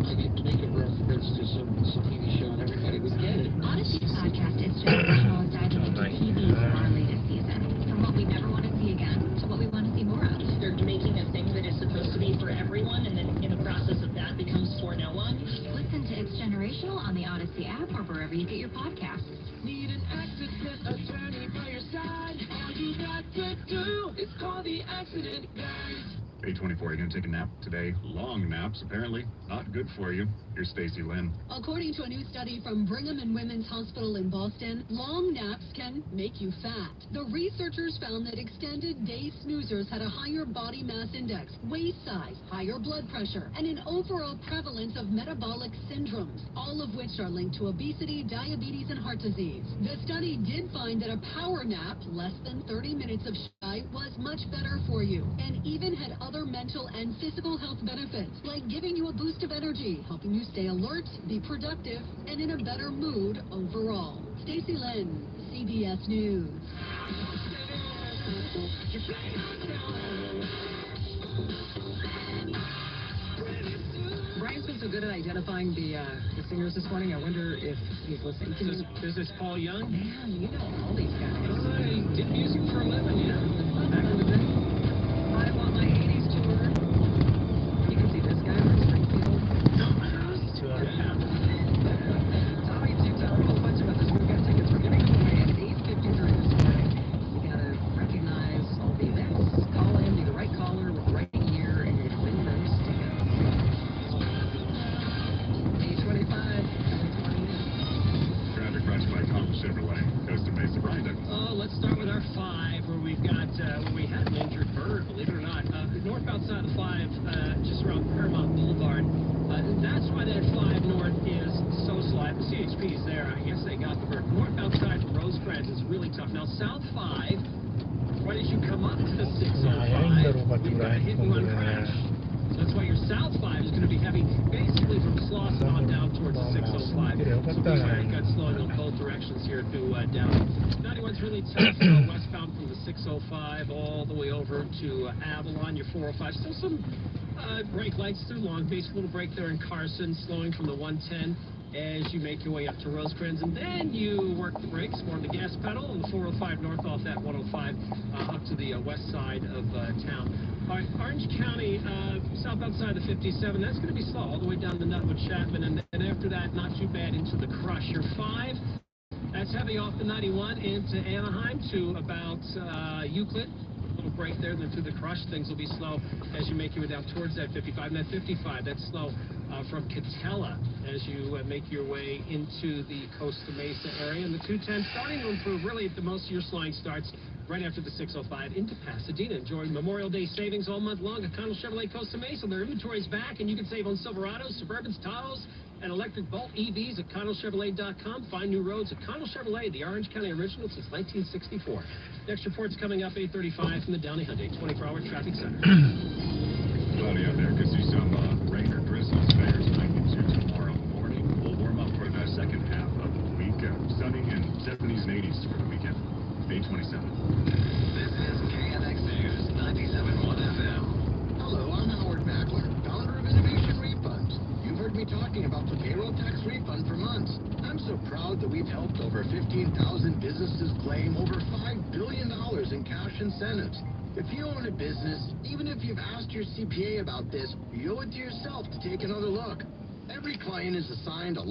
I get to make a reference to some TV show and everybody would get it. Odyssey's podcast is generational and diving into TV for our latest season. From what we never want to see again to what we want to see more of. They're making a thing that is supposed to be for everyone, and then in the process of that becomes for no one. Listen to It's Generational on the Odyssey app or wherever you get your podcasts. Need an accident attorney by your side. All you got to do is call the accident guys. 8:24. You gonna take a nap today? Long naps, apparently. Not good for you. Here's Stacy Lynn. According to a new study from Brigham and Women's Hospital in Boston, long naps can make you fat. The researchers found that extended day snoozers had a higher body mass index, waist size, higher blood pressure, and an overall prevalence of metabolic syndromes, all of which are linked to obesity, diabetes, and heart disease. The study did find that a power nap, less than 30 minutes of shy, was much better for you, and even had other mental and physical health benefits, like giving you a boost of energy, helping you stay alert, be productive, and in a better mood overall. Stacy Lynn, CBS News. Brian's been so good at identifying the singers this morning. I wonder if he's listening. Is this Paul Young? Man, you know all these guys. I did music for a living, yeah. Back in the day. I want my 80s tour. You can see this guy with Springfield. Tommy Duke's a whole bunch of others. We've got tickets for giving away at 8:53 this morning. You gotta recognize all the events. Call in, be the right caller with the right year, and you're gonna win those tickets. 8:25. Traffic brought to you by Conklin Chevrolet, Costa Mesa. Brian Douglas. Let's start with our 5, where we've got, where we had an injured bird, believe it or not. Northbound side of 5, just around Paramount Boulevard. That's why that 5 north is so slow. The CHP is there. I guess they got the bird. Northbound side of Rosecrans is really tough. Now, South 5, right as you come up to the 605, you've got a hit-and-run crash. So that's why your South 5 is going to be heavy, basically from Slauson on down towards the 605. So be aware, you've got slowing in both directions here to down. 91's really tough, westbound from the 605 all the way over to Avalon, your 405. Still some brake lights through Long Beach, a little break there in Carson, slowing from the 110 as you make your way up to Rosecrans, and then you work the brakes, more on the gas pedal, on the 405 north off that 105 up to the west side of town. All right, Orange County, southbound side of the 57, that's going to be slow all the way down to Nutwood Chapman, and then after that, not too bad into the Crush. Your 5, that's heavy off the 91 into Anaheim to about Euclid. Little break there, then through the Crush, things will be slow as you make your way down towards that 55. And that 55, that's slow from Catella as you make your way into the Costa Mesa area. And the 210 starting to improve. Really, the most of your slowing starts right after the 605 into Pasadena. Enjoy Memorial Day savings all month long at Connell Chevrolet Costa Mesa. Their inventory's back, and you can save on Silverados, Suburbans, Tahoes, and electric Bolt EVs at ConnellChevrolet.com. Find new roads at Connell Chevrolet, the Orange County original since 1964. Next report's coming up 8:35 from the Downey Hyundai 24-hour traffic center. Cloudy out there. Could see some rain or drizzle spares tonight into tomorrow morning. We'll warm up for the second half of the week. Sunny and 70s and 80s for the weekend. 8:27. This is KNX News 97.1 FM. Hello, I'm Howard Mackler, founder of Innovation Refunds. You've heard me talking about the payroll tax refund for months. I'm so proud that we've helped over 15,000 businesses claim over $5 billion in cash incentives. If you own a business, even if you've asked your CPA about this, you owe it to yourself to take another look. Every client is assigned a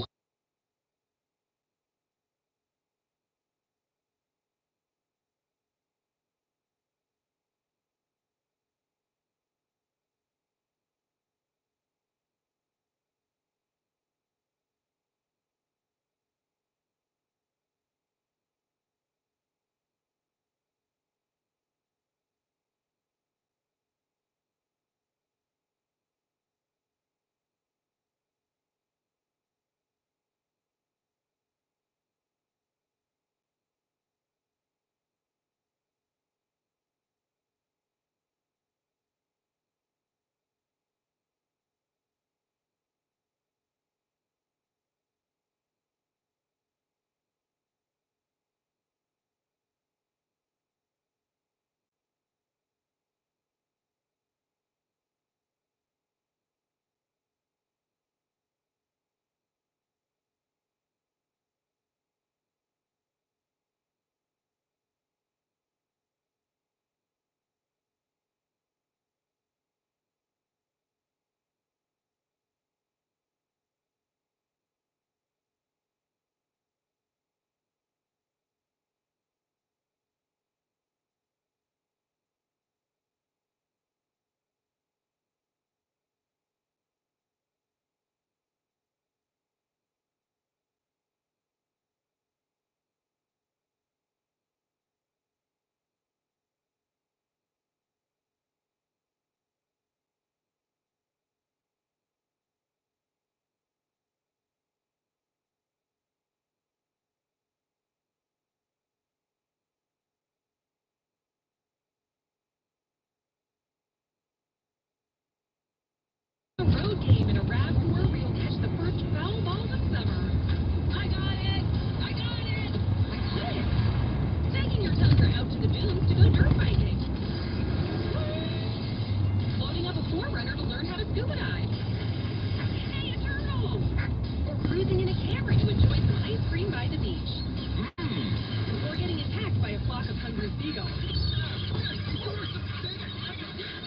ego.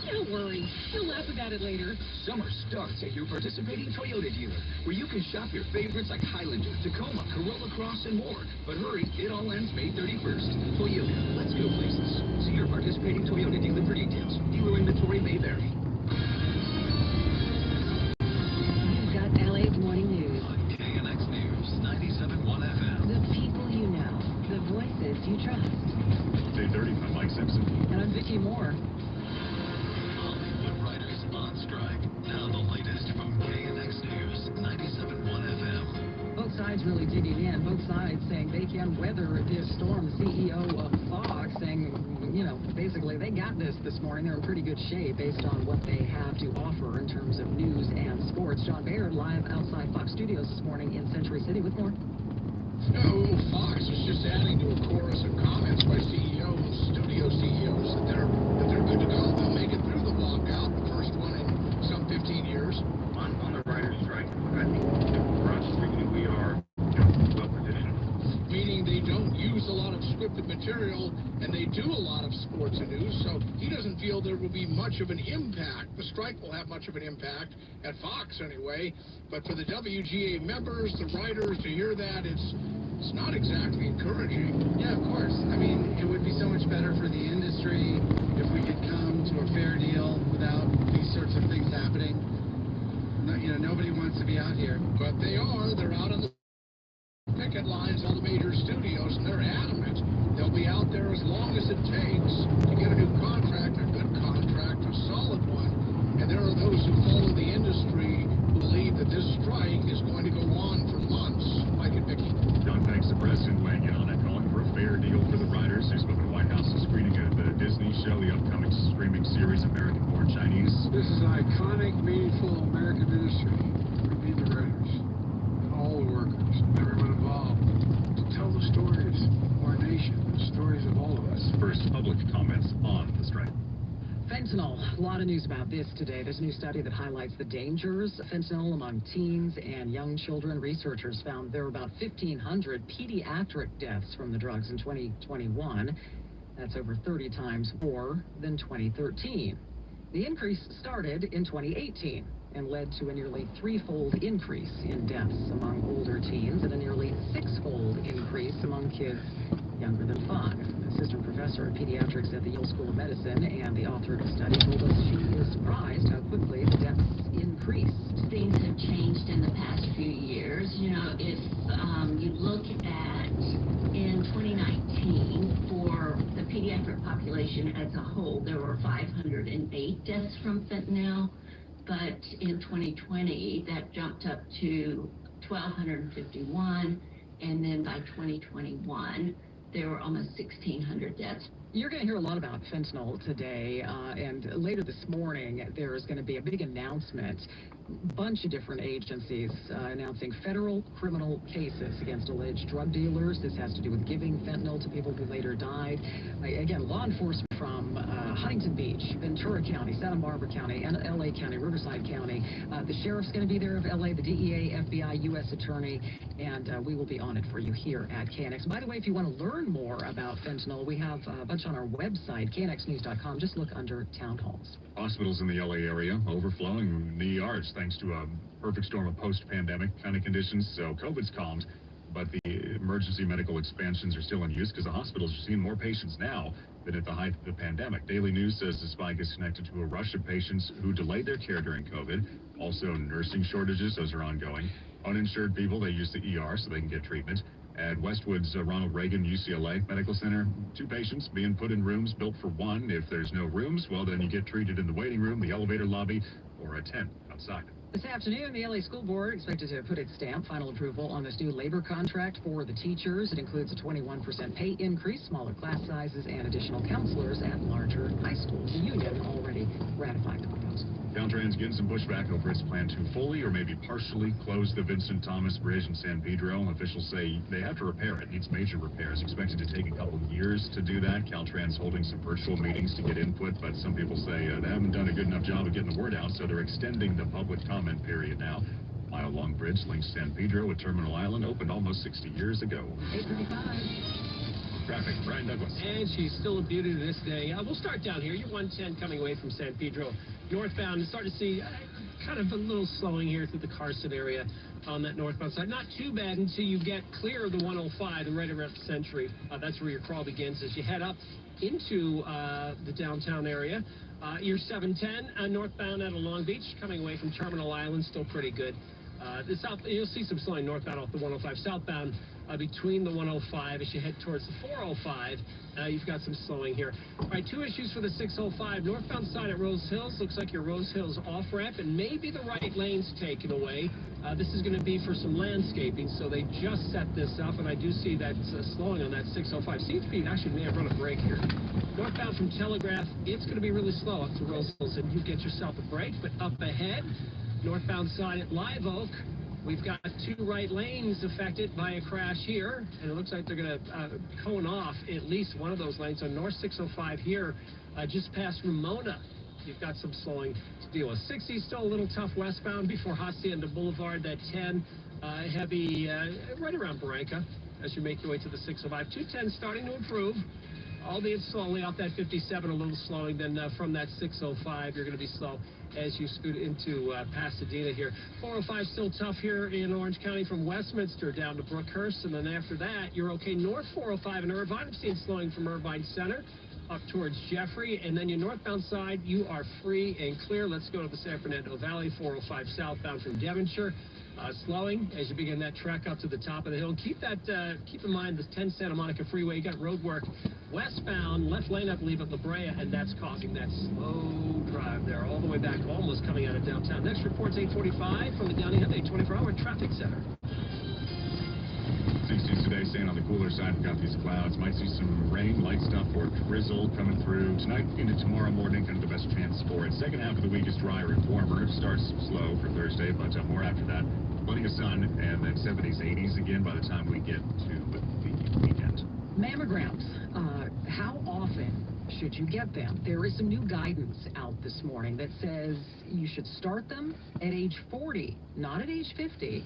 Don't worry. He'll laugh about it later. Summer starts at your participating Toyota dealer, where you can shop your favorites like Highlander, Tacoma, Corolla Cross, and more. But hurry, it all ends May 31st. Toyota, let's go places. See your participating Toyota dealer for details. Dealer inventory may vary. You've got LA's Morning News. On KNX News, 97.1 FM. The people you know. The voices you trust. Day 30, I'm Mike Simpson. And I'm Vicki Moore. Hollywood writers on strike. Now the latest from KNX News, 97.1 FM. Both sides really digging in. Both sides saying they can weather this storm. The CEO of Fox saying, you know, basically they got this morning. They're in pretty good shape based on what they have to offer in terms of news and sports. John Baird live outside Fox Studios this morning in Century City with more. No, Fox is just adding to a chorus of comments by CEOs, studio CEOs, that they're good to go. They'll make it through the walkout, the first one in some 15 years. On the writer's strike, I think for us, we are well positioned. Meaning they don't use a lot of scripted material, and they do a lot of sports and news, so he doesn't feel there will be much of an impact. The strike will have much of an impact, at Fox anyway, but for the WGA members, the writers, to hear that, it's not exactly encouraging. Yeah, of course. I mean, it would be so much better for the industry if we could come to a fair deal without these sorts of things happening. No, you know, nobody wants to be out here. But they're out on the picket lines, all the major studios, and they're adamant. They'll be out there as long as it takes to get a new contract, a good contract, a solid one. And there are those who follow the industry who believe that this strike is going to go on for months. Mike and Vicki. John, thanks the president weighing in on it, calling for a fair deal for the writers. They spoke at the White House screening of the Disney show, the upcoming streaming series American-Born Chinese. This is an iconic, meaningful American industry. We need the writers, and all the workers, and everyone involved, to tell the stories of our nation, the stories of all of us. First public comments on the strike. Fentanyl. A lot of news about this today. There's a new study that highlights the dangers of fentanyl among teens and young children. Researchers found there were about 1,500 pediatric deaths from the drugs in 2021. That's over 30 times more than 2013. The increase started in 2018 and led to a nearly threefold increase in deaths among older teens and a nearly sixfold increase among kids younger than 5. Assistant professor of pediatrics at the Yale School of Medicine and the author of the study told us she is surprised how quickly the deaths increased. Things have changed in the past few years. You know, if you look at in 2019 for the pediatric population as a whole, there were 508 deaths from fentanyl, but in 2020 that jumped up to 1,251, and then by 2021 there were almost 1,600 deaths. You're going to hear a lot about fentanyl today, and later this morning there's going to be a big announcement. Bunch of different agencies announcing federal criminal cases against alleged drug dealers. This has to do with giving fentanyl to people who later died. Again, law enforcement from Huntington Beach, Ventura County, Santa Barbara County, and LA County, Riverside County. The sheriff's going to be there of LA, the DEA, FBI, U.S. Attorney, and we will be on it for you here at KNX. By the way, if you want to learn more about fentanyl, we have a bunch on our website, knxnews.com. Just look under Town Halls. Hospitals in the LA area overflowing in the ERs thanks to a perfect storm of post-pandemic kind of conditions. So COVID's calmed, but the emergency medical expansions are still in use because the hospitals are seeing more patients now than at the height of the pandemic. Daily News says the spike is connected to a rush of patients who delayed their care during COVID. Also, nursing shortages, those are ongoing. Uninsured people, they use the ER so they can get treatment. At Westwood's Ronald Reagan UCLA Medical Center, 2 patients being put in rooms built for 1. If there's no rooms, well, then you get treated in the waiting room, the elevator lobby, or a tent outside. This afternoon, the LA School Board expected to put its stamp final approval on this new labor contract for the teachers. It includes a 21% pay increase, smaller class sizes, and additional counselors at larger high schools. The union already ratified the proposal. Caltrans getting some pushback over its plan to fully or maybe partially close the Vincent Thomas Bridge in San Pedro. Officials say they have to repair it. It needs major repairs. Expected to take a couple of years to do that. Caltrans holding some virtual meetings to get input, but some people say they haven't done a good enough job of getting the word out, so they're extending the public comment period now. Mile-long bridge links San Pedro with Terminal Island, opened almost 60 years ago. 8:35. traffic. Brian Douglas. And she's still a beauty to this day. We'll start down here. You're 110 coming away from San Pedro. Northbound, start to see kind of a little slowing here through the Carson area on that northbound side. Not too bad until you get clear of the 105 and right around Century. That's where your crawl begins as you head up into the downtown area. Your 710 northbound out of Long Beach, coming away from Terminal Island, still pretty good. The south, you'll see some slowing northbound off the 105. Southbound between the 105 as you head towards the 405. You've got some slowing here. All right, two issues for the 605. Northbound side at Rose Hills. Looks like your Rose Hills off-ramp and maybe the right lane's taken away. This is going to be for some landscaping, so they just set this up, and I do see that slowing on that 605. Seems to be actually may have run a break here. Northbound from Telegraph, it's going to be really slow up to Rose Hills, and you get yourself a break. But up ahead, northbound side at Live Oak, we've got two right lanes affected by a crash here, and it looks like they're going to cone off at least one of those lanes on North 605 here, just past Ramona. You've got some slowing to deal with. 60 still a little tough westbound before Hacienda Boulevard. That 10 heavy right around Barranca as you make your way to the 605. 210 starting to improve, albeit slowly off that 57, a little slowing. Then from that 605, you're going to be slow as you scoot into Pasadena here. 405 still tough here in Orange County from Westminster down to Brookhurst, and then after that, you're okay north 405 in Irvine. I'm seeing slowing from Irvine Center up towards Jeffrey, and then your northbound side, you are free and clear. Let's go to the San Fernando Valley. 405 southbound from Devonshire. Slowing as you begin that trek up to the top of the hill. Keep in mind the 10 Santa Monica Freeway. You got road work westbound, left lane, I believe, at La Brea, and that's causing that slow drive there all the way back, almost coming out of downtown. Next report's 8:45 from the Downey Hyundai 24-hour traffic center. 60s today, staying on the cooler side. We've got these clouds. Might see some rain, light stuff, or drizzle coming through. Tonight into tomorrow morning, kind of the best chance for it. Second half of the week is drier and warmer. It starts slow for Thursday, but more after that. Plenty of sun, and then 70s, 80s again by the time we get to the weekend. Mammograms. How often should you get them? There is some new guidance out this morning that says you should start them at age 40, not at age 50.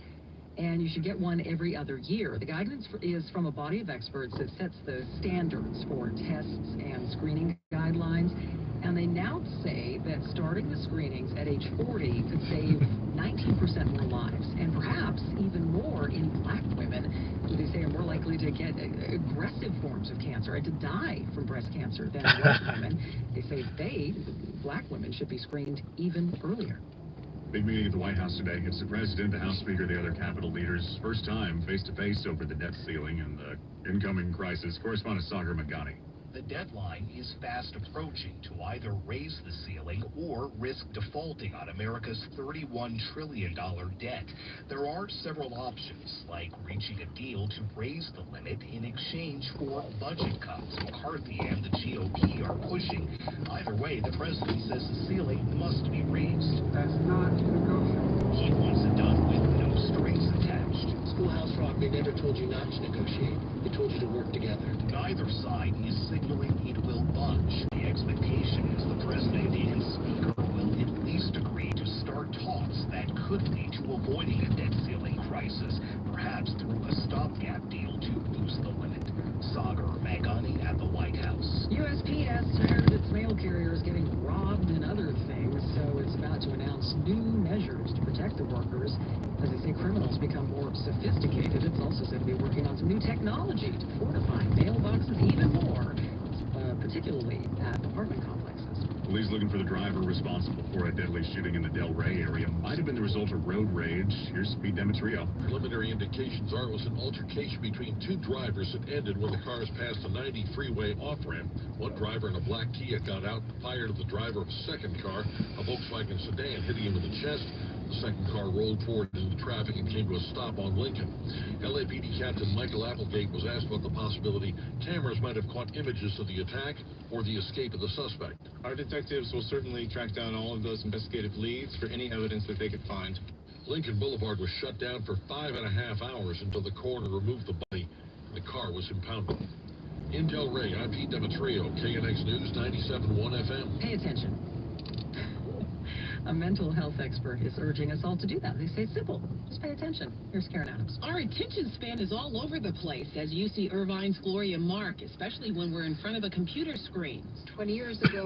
And you should get one every other year. The guidance is from a body of experts that sets the standards for tests and screening guidelines. And they now say that starting the screenings at age 40 could save 19% more lives, and perhaps even more in black women, who they say are more likely to get aggressive forms of cancer and to die from breast cancer than white women. They say black women, should be screened even earlier. Big meeting at the White House today. It's the president, the House Speaker, the other Capitol leaders. First time face-to-face over the debt ceiling and the incoming crisis. Correspondent Sagar Meghani. The deadline is fast approaching to either raise the ceiling or risk defaulting on America's $31 trillion debt. There are several options, like reaching a deal to raise the limit in exchange for budget cuts McCarthy and the GOP are pushing. Either way, the president says the ceiling must be raised. That's not negotiable. He wants it done with no strings attached. Schoolhouse Rock, they never told you not to negotiate. They told you to work together. Neither side is signaling it will budge. The expectation is the president and speaker will at least agree to start talks that could lead to avoiding a debt ceiling crisis, perhaps through a stopgap deal to boost the limit. Sagar Meghani at the White House. USPS tired of its mail carriers getting robbed and other things, so it's about to announce new measures to protect the workers. As they say, criminals become more sophisticated. It's also said to be working on some new technology to fortify mailboxes even more, particularly at apartment complexes. Police looking for the driver responsible for a deadly shooting in the Del Rey area. Might have been the result of road rage. Here's Pete Demetrio. Preliminary indications are it was an altercation between two drivers that ended when the cars passed the 90 freeway off-ramp. One driver in a black Kia got out and fired at the driver of a second car, a Volkswagen sedan, hitting him in the chest. The second car rolled forward into traffic and came to a stop on Lincoln. LAPD Captain Michael Applegate was asked about the possibility cameras might have caught images of the attack or the escape of the suspect. Our detectives will certainly track down all of those investigative leads for any evidence that they could find. Lincoln Boulevard was shut down for 5.5 hours until the coroner removed the body. The car was impounded. In Del Rey, I'm Pete Demetrio, KNX News 97.1 FM. Pay attention. A mental health expert is urging us all to do that. They say it's simple. Just pay attention. Here's Karen Adams. Our attention span is all over the place, as UC Irvine's Gloria Mark, especially when we're in front of a computer screen. 20 years ago,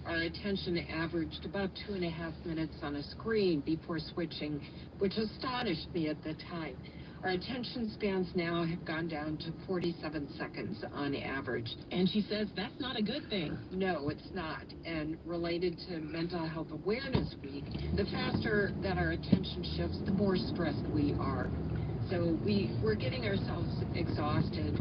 our attention averaged about 2.5 minutes on a screen before switching, which astonished me at the time. Our attention spans now have gone down to 47 seconds on average. And she says that's not a good thing. No, it's not. And related to Mental Health Awareness Week, the faster that our attention shifts, the more stressed we are. So we're getting ourselves exhausted,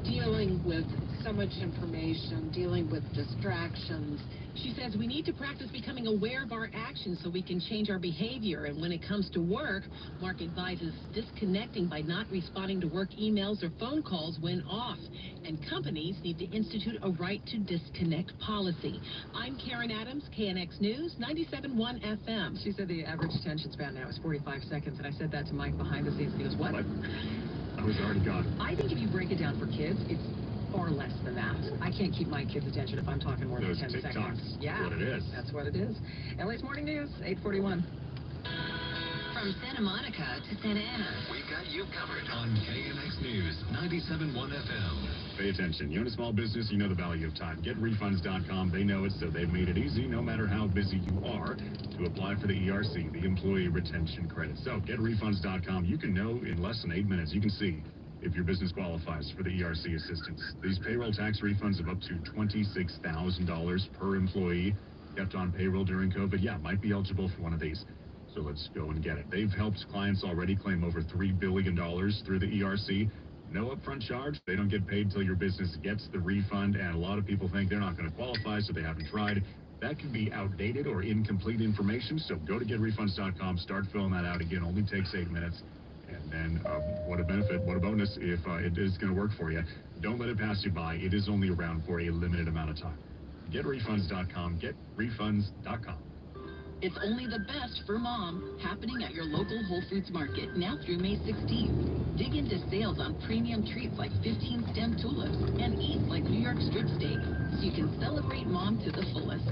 dealing with so much information, dealing with distractions. She says we need to practice becoming aware of our actions so we can change our behavior. And when it comes to work, Mark advises disconnecting by not responding to work emails or phone calls when off. And companies need to institute a right to disconnect policy. I'm Karen Adams, KNX News, 97.1 FM. She said the average attention span now is 45 seconds, and I said that to Mike behind the scenes, and he goes, what? I was already gone. I think if you break it down for kids, it's far less than that. I can't keep my kids' attention if I'm talking more than 10 TikToks. seconds. Yeah, What it is. That's what it is. LA's Morning News, 8:41. From Santa Monica to Santa Ana, we got you covered on KNX News 97.1 FM. Pay attention. You own a small business, you know the value of time. GetRefunds.com, they know it, so they've made it easy, no matter how busy you are, to apply for the ERC, the Employee Retention Credit. So, GetRefunds.com, you can know in less than 8 minutes. You can see if your business qualifies for the ERC assistance. These payroll tax refunds of up to $26,000 per employee kept on payroll during COVID, might be eligible for one of these. So let's go and get it. They've helped clients already claim over $3 billion through the ERC. No upfront charge. They don't get paid till your business gets the refund, and a lot of people think they're not going to qualify, so they haven't tried. That can be outdated or incomplete information, so go to GetRefunds.com, start filling that out. Again, only takes 8 minutes. And then what a benefit, what a bonus if it is going to work for you. Don't let it pass you by. It is only around for a limited amount of time. GetRefunds.com, GetRefunds.com. It's only the best for mom, happening at your local Whole Foods Market, now through May 16th. Dig into sales on premium treats like 15 stem tulips and eat like New York strip steak, so you can celebrate mom to the fullest.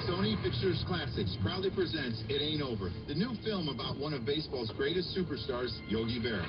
Sony Pictures Classics proudly presents It Ain't Over, the new film about one of baseball's greatest superstars, Yogi Berra.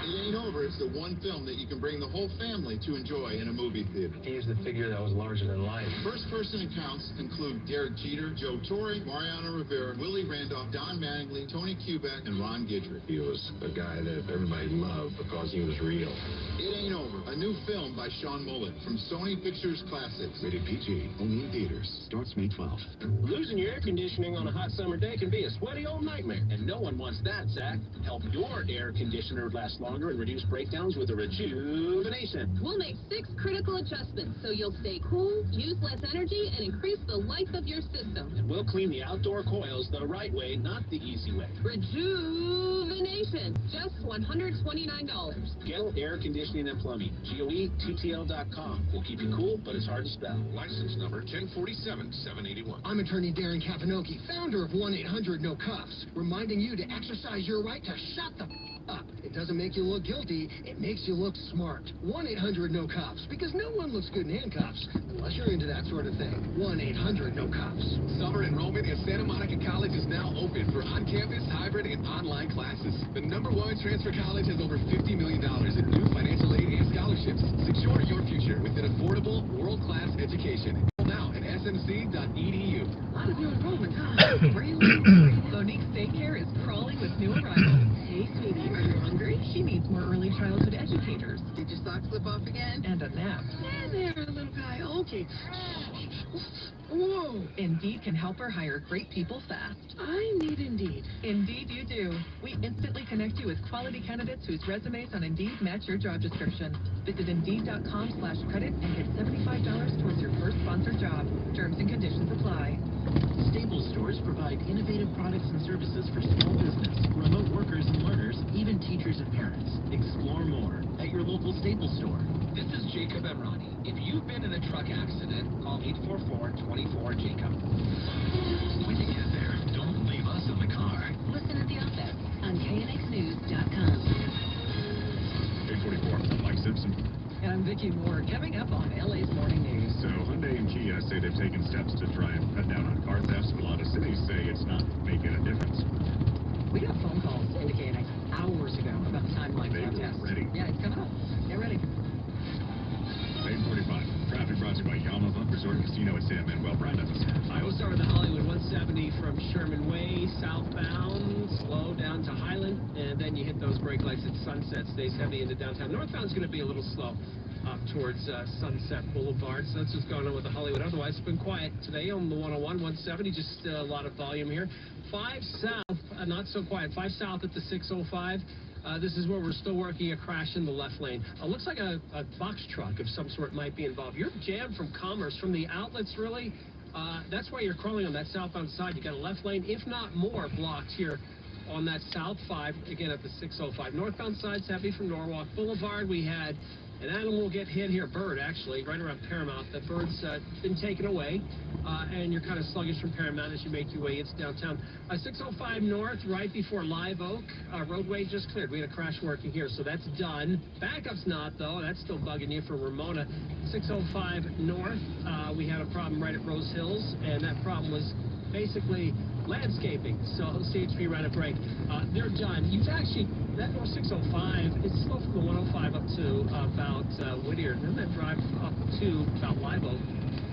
It Ain't Over is the one film that you can bring the whole family to enjoy in a movie theater. He is the figure that was larger than life. First-person accounts include Derek Jeter, Joe Torre, Mariano Rivera, Willie Randolph, Don Mattingly, Tony Kubek, and Ron Guidry. He was a guy that everybody loved because he was real. It Ain't Over, a new film by Sean Mullen from Sony Pictures Classics. Rated PG, only in theaters. Starts May 12th. Losing your air conditioning on a hot summer day can be a sweaty old nightmare, and no one wants that, Zach. Help your air conditioner last longer and reduce breakdowns with a Rejuvenation. We'll make 6 critical adjustments so you'll stay cool, use less energy, and increase the life of your system. And we'll clean the outdoor coils the right way, not the easy way. Rejuvenation, just $129. Gale Air Conditioning and Plumbing, GOETTL.com. We'll keep you cool, but it's hard to spell. License number 1047781. I'm attorney Darren Kapinoki, founder of 1-800-NO-CUFFs, reminding you to exercise your right to shut the up. It doesn't make you look guilty, it makes you look smart. 1-800-NO-CUFFs, because no one looks good in handcuffs, unless you're into that sort of thing. 1-800-NO-CUFFs. Summer enrollment at Santa Monica College is now open for on-campus, hybrid, and online classes. The #1 transfer college has over $50 million in new financial aid and scholarships. Secure your future with an affordable, world-class education. Now at smc.edu. A lot of new enrollment, huh? Really? Monique's Daycare is crawling with new arrivals. Hey, sweetie, are you hungry? She needs more early childhood educators. Did your sock slip off again? And a nap. There, little guy. Okay. Whoa. Indeed can help her hire great people fast. I need Indeed. Indeed you do. We instantly connect you with quality candidates whose resumes on Indeed match your job description. Visit Indeed.com/credit and get $75 towards your first sponsored job. Terms and conditions apply. Staples stores provide innovative products and services for small business, remote workers and learners, even teachers and parents. Explore more at your local Staples store. This is Jacob Emrani. If you've been in a truck accident, call 844-24-JACOB. When you get there, don't leave us in the car. Listen at the office on KNXNews.com. 844, Mike Simpson. And I'm Vicki Moore. Coming up on LA's Morning News. So Hyundai and Kia say they've taken steps to try and cut down on car thefts, but a lot of cities say Resort and Casino at San Manuel. Brian Evans. All right, we'll start with the Hollywood 170 from Sherman Way, southbound, slow down to Highland, and then you hit those brake lights at Sunset, stays heavy into downtown. Northbound's going to be a little slow up towards Sunset Boulevard, so that's what's going on with the Hollywood. Otherwise, it's been quiet today on the 101, 170, just a lot of volume here. 5 south, not so quiet. 5 south at the 605. This is where we're still working a crash in the left lane. Looks like a box truck of some sort might be involved. You're jammed from Commerce, from the outlets, really. That's why you're crawling on that southbound side. You got a left lane, if not more, blocked here on that south 5, again at the 605. Northbound side's heavy from Norwalk Boulevard. We had an animal get hit here, bird actually, right around Paramount. That bird's been taken away, and you're kind of sluggish from Paramount as you make your way into downtown. 605 north, right before Live Oak, roadway just cleared. We had a crash working here, so that's done. Backup's not, though. That's still bugging you from Ramona. 605 north, we had a problem right at Rose Hills, and that problem was basically landscaping, so CHP ran a break. They're done. You've actually, that North 605, it's slow from the 105 up to about Whittier. Then that drive up to about Live Oak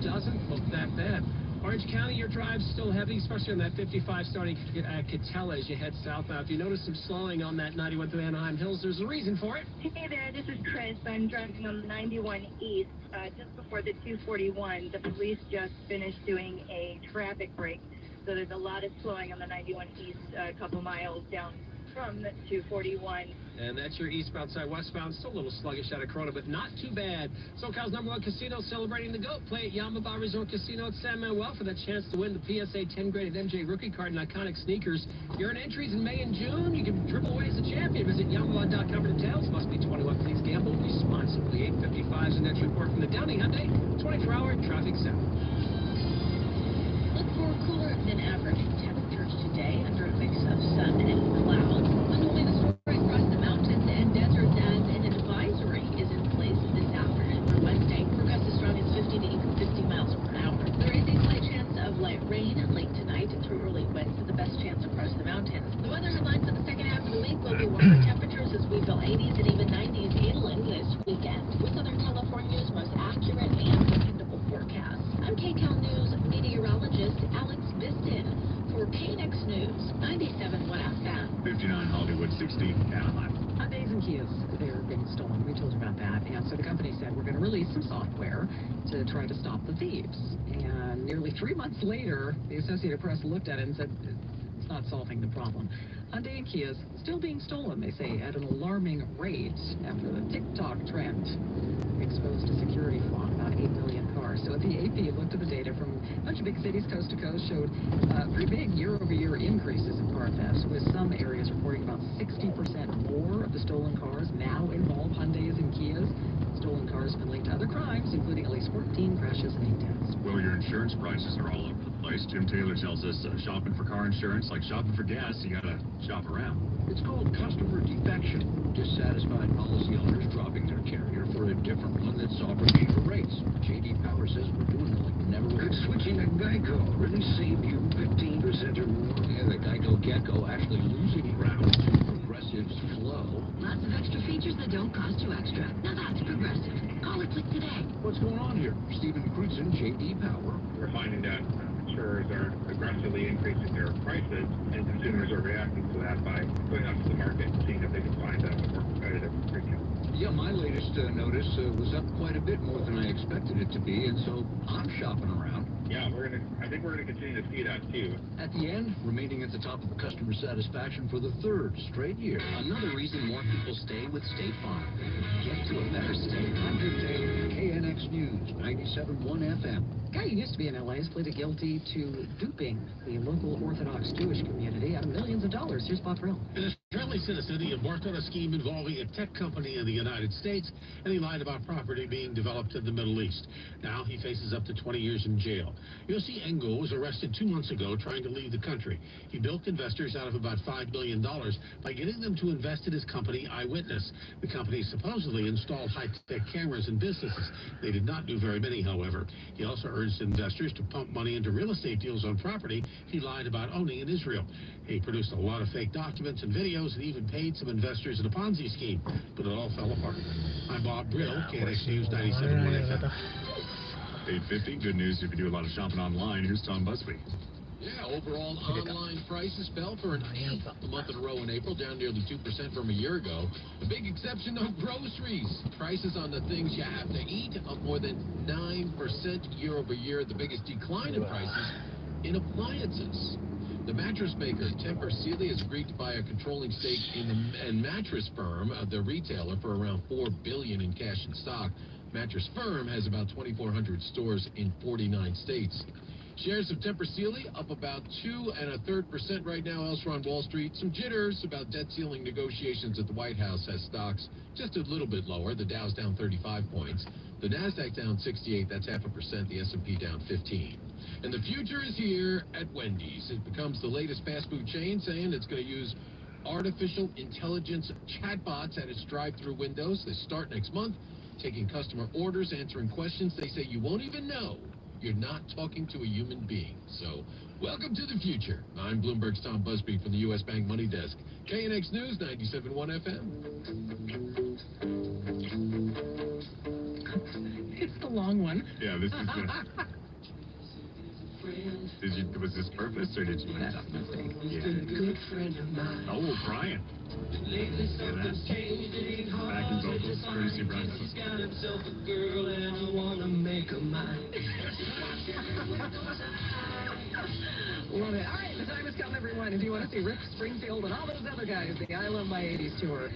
doesn't look that bad. Orange County, your drive's still heavy, especially on that 55 starting at Catella as you head south. Now, if you notice some slowing on that 91 through Anaheim Hills, there's a reason for it. Hey there, this is Chris. I'm driving on the 91 East, just before the 241. The police just finished doing a traffic break. So there's a lot of slowing on the 91 East, a couple miles down from the 241. And that's your eastbound side. Westbound, still a little sluggish out of Corona, but not too bad. SoCal's #1 casino celebrating the GOAT. Play at Yamaba Resort Casino at San Manuel for that chance to win the PSA 10 graded MJ rookie card and iconic sneakers. You're in entries in May and June. You can dribble away as a champion. Visit Yamaba.com for details. Must be 21. Please gamble responsibly. 8:55 is the next report from the Downey Hyundai 24-hour traffic center. Look for cooler than average temperatures today under a mix of sun and clouds. Only the story across the mountains and deserts as an advisory is in place this afternoon for Wednesday. Forecast as strong as 50 to even 60 miles per hour. There is a slight chance of light rain late tonight through early Wednesday, the best chance across the mountains. The weather headlines for the second half of the week will be warmer temperatures as we feel 80s and even 90s inland this weekend. With Southern California's most accurate and dependable forecast. I'm KCAL News meteorologist Alex Biston for KNX News 97.1 FM. 59 Hollywood, 60 Anaheim. Hyundais and Kias, they're being stolen. We told you about that. And so the company said we're going to release some software to try to stop the thieves. And nearly 3 months later, the Associated Press looked at it and said it's not solving the problem. Hyundai and Kias still being stolen, they say, at an alarming rate after the TikTok trend exposed a security flaw in about 8 million cars. So the AP looked at the data from a bunch of big cities coast to coast, showed pretty big year-over-year increases in car thefts, with some areas reporting about 60% more of the stolen cars now involve Hyundais and Kias. Stolen cars have been linked to other crimes, including at least 14 crashes and 8 deaths. Well, your insurance prices are all over the place. Jim Taylor tells us shopping for car insurance, like shopping for gas, you gotta shop around. It's called customer defection. Dissatisfied policy owners dropping their carrier for a different one that's offering cheaper rates. J.D. Power says we're doing it like never before. Could switching to Geico really save you 15% or more? Yeah, the Geico Gecko actually losing ground to Progressive's Flow. Lots of extra features that don't cost you extra. Now that's Progressive. Call or click today. What's going on here? Stephen Crutzen, J.D. Power. We're finding that insurers are aggressively increasing their prices, and consumers are reacting to that by going out to the market and seeing if they can find a more competitive premium. Yeah, my latest notice was up quite a bit more than I expected it to be, and so I'm shopping around. Yeah, I think we're gonna continue to see that too. At the end, remaining at the top of the customer satisfaction for the 3rd straight year. Another reason more people stay with State Farm. Get to a better state. I'm Jim Taylor, KNX News, 97.1 FM. A guy who used to be in LA has pleaded guilty to duping the local Orthodox Jewish community out of millions of dollars. Here's Bob Brill. An Israeli citizen, he embarked on a scheme involving a tech company in the United States, and he lied about property being developed in the Middle East. Now he faces up to 20 years in jail. Yossi Engel was arrested 2 months ago trying to leave the country. He bilked investors out of about $5 billion by getting them to invest in his company, Eyewitness. The company supposedly installed high-tech cameras in businesses. They did not do very many, however. He also urged investors to pump money into real estate deals on property he lied about owning in Israel. He produced a lot of fake documents and videos and even paid some investors in a Ponzi scheme, but it all fell apart. I'm Bob Brill, KNX News 97.1 FM. 8:50. Good news if you do a lot of shopping online. Here's Tom Busby. Yeah, overall online prices fell for a month in a row in April, down nearly 2% from a year ago. The big exception, though, groceries. Prices on the things you have to eat up more than 9% year over year. The biggest decline in prices in appliances. The mattress maker Tempur Sealy has agreed to buy a controlling stake in the Mattress Firm, the retailer, for around $4 billion in cash and stock. Mattress Firm has about 2,400 stores in 49 states. Shares of Tempur Sealy up about 2 1/3% right now. Elsewhere on Wall Street, some jitters about debt ceiling negotiations at the White House has stocks just a little bit lower. The Dow's down 35 points. The Nasdaq down 68. That's 0.5%. The S&P down 15. And the future is here at Wendy's. It becomes the latest fast food chain, saying it's going to use artificial intelligence chatbots at its drive-through windows. They start next month, taking customer orders, answering questions they say you won't even know. You're not talking to a human being. So, welcome to the future. I'm Bloomberg's Tom Busby from the U.S. Bank Money Desk. KNX News, 97.1 FM. It's the long one. Yeah, this is was this purpose, or did you have that mistake? Yeah. Good friend of mine. Oh, Brian. Lately something's changed and he Backing vocals, courtesy Brian. He's got himself a girl and I wanna make her mine. Love it. All right, the time has come, everyone. If you want to see Rick Springfield and all those other guys, the I Love My 80s tour.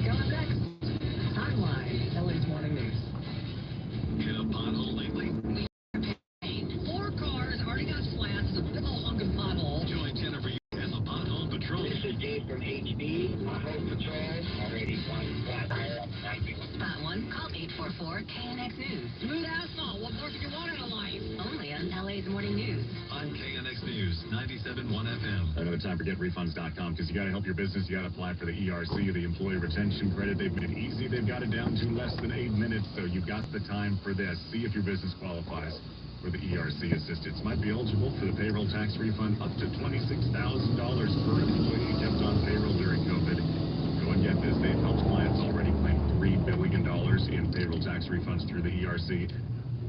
Coming next, Timeline, LA's Morning News. Hit a pothole lately? 4 cars already got slashed. It's a big old hunkin' pothole. Join Jennifer and the Pothole Patrol. This is Dave from HB. Pothole Patrol. Already one flat tire. Spot one. Call 844 KNX News. Smooth asphalt. What more could you want out of life? Only on LA's Morning News. On KNX News, 97.1 FM. Another time for GetRefunds.com, because you got to help your business. You got to apply for the ERC, the Employee Retention Credit. They've made it easy. They've got it down to less than 8 minutes, so you've got the time for this. See if your business qualifies for the ERC assistance. Might be eligible for the payroll tax refund up to $26,000 per employee kept on payroll during COVID. Go and get this. They've helped clients already claim $3 billion in payroll tax refunds through the ERC.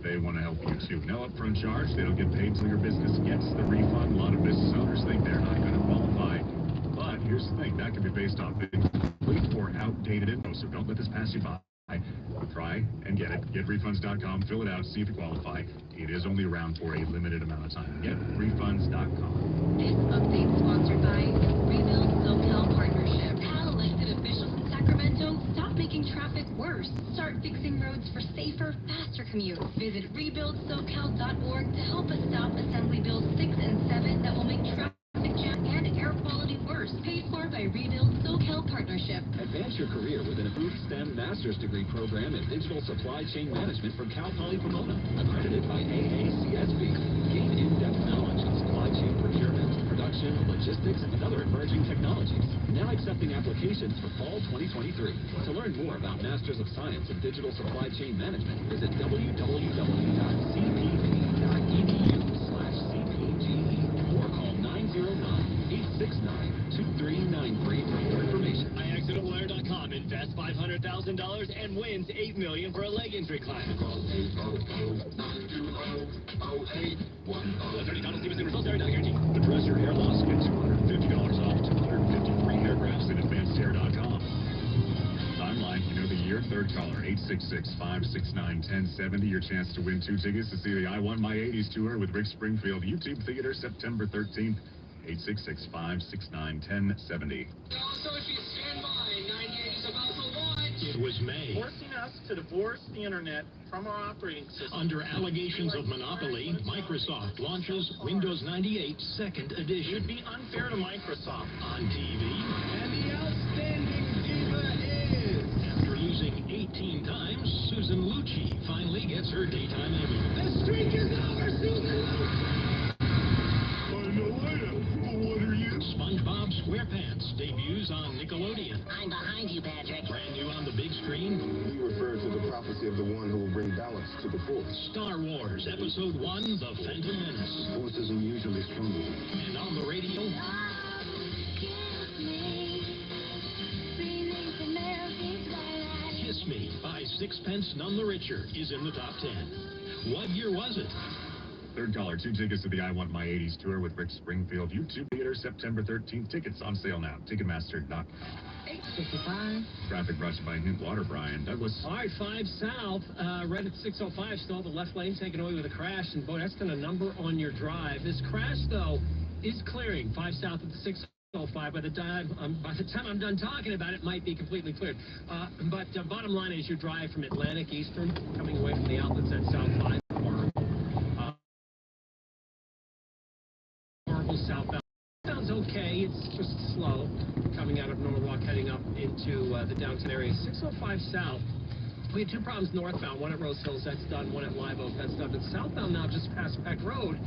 They want to help you too. No upfront charge. They don't get paid till your business gets the refund. A lot of business owners think they're not going to qualify. But here's the thing. That could be based off incomplete or outdated info. So don't let this pass you by. Try and get it. GetRefunds.com. Fill it out. See if you qualify. It is only around for a limited amount of time. GetRefunds.com. This update sponsored by Rebuild SoCal Partnership. Cal elected officials in Sacramento, stop making traffic worse. Start fixing roads for safer, faster commutes. Visit rebuildsocal.org to help us stop Assembly Bills 6 and 7 that will make traffic jam and air quality worse. Paid for by Rebuild SoCal Partnership. Advance your career with an approved STEM master's degree program in digital supply chain management from Cal Poly Pomona, accredited by AACSB. Gain in-depth knowledge in supply chain procurement, production, logistics, and other emerging technologies. Now accepting applications for fall 2023. To learn more about Masters of Science in Digital Supply Chain Management, visit www.cpg.edu/CPGE or call 909-869-2393 for more information. iAccidentWire.com. Invest $500,000 and wins $8 million for a leg injury claim. Address your hair loss. Get $250 off 250 free hair grafts at AdvancedHair.com. Timeline, you know the year. Third caller, 866-569-1070. Your chance to win 2 tickets to see the I Want My 80s tour with Rick Springfield. YouTube Theater, September 13th. 866-569-1070. Also, if you stand by, 98 is about to launch. It was May. Forcing us to divorce the internet from our operating system. Under allegations of monopoly, Microsoft launches Windows 98 Second Edition. It would be unfair to Microsoft. On TV. And the outstanding diva is... After losing 18 times, Susan Lucci finally gets her daytime Emmy. The streak is over, Susan Lucci! SpongeBob SquarePants debuts on Nickelodeon. I'm behind you, Patrick. Brand new on the big screen. We refer to the prophecy of the one who will bring balance to the force. Star Wars Episode 1, The Phantom Menace. Force isn't usually stronger. And on the radio... sixpence none the richer is in the top 10. What year was it? Third caller, 2 tickets to the I Want My 80s tour with Rick Springfield. YouTube Theater, September 13th. Tickets on sale now. Ticketmaster.com. 8:55. Traffic brought to you by Hint Water, Brian Douglas. All right, 5 south, right at 605, still the left lane taken away with a crash, and boy, that's going to number on your drive. This crash, though, is clearing. 5 south at the 605. By the time I'm done talking about it, might be completely cleared. But bottom line is you drive from Atlantic Eastern, coming away from the outlets at South 5, horrible southbound. Sounds okay, it's just slow coming out of Norwalk heading up into the downtown area. 605 south. We had 2 problems northbound, one at Rose Hills, that's done, one at Live Oak, that's done. But southbound now, just past Peck Road,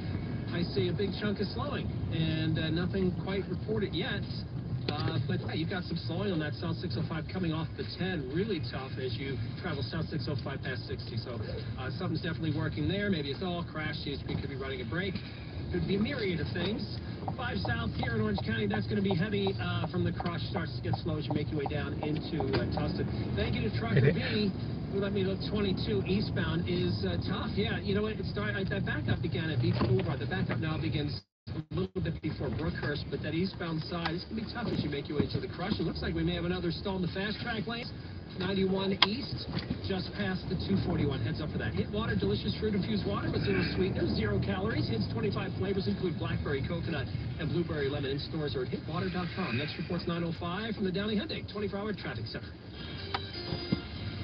I see a big chunk of slowing, and nothing quite reported yet. But yeah, you've got some slowing on that South 605 coming off the 10, really tough as you travel South 605 past 60. So something's definitely working there. Maybe it's all crashed. CHP could be running a brake. Could be a myriad of things. 5 south here in Orange County, that's going to be heavy from the crush. Starts to get slow as you make your way down into Tustin. Thank you to Trucker B, who let me know 22 eastbound is tough. Yeah, you know what? That backup began at Beach Boulevard. The backup now begins a little bit before Brookhurst, but that eastbound side is going to be tough as you make your way to the crush. It looks like we may have another stall in the fast track lanes. 91 east, just past the 241. Heads up for that. Hit Water, delicious fruit infused water with 0 sweeteners, 0 calories. Hits 25 flavors include blackberry, coconut, and blueberry lemon. In stores or at hitwater.com. Next report's 9:05 from the Downey Hyundai 24-hour traffic center.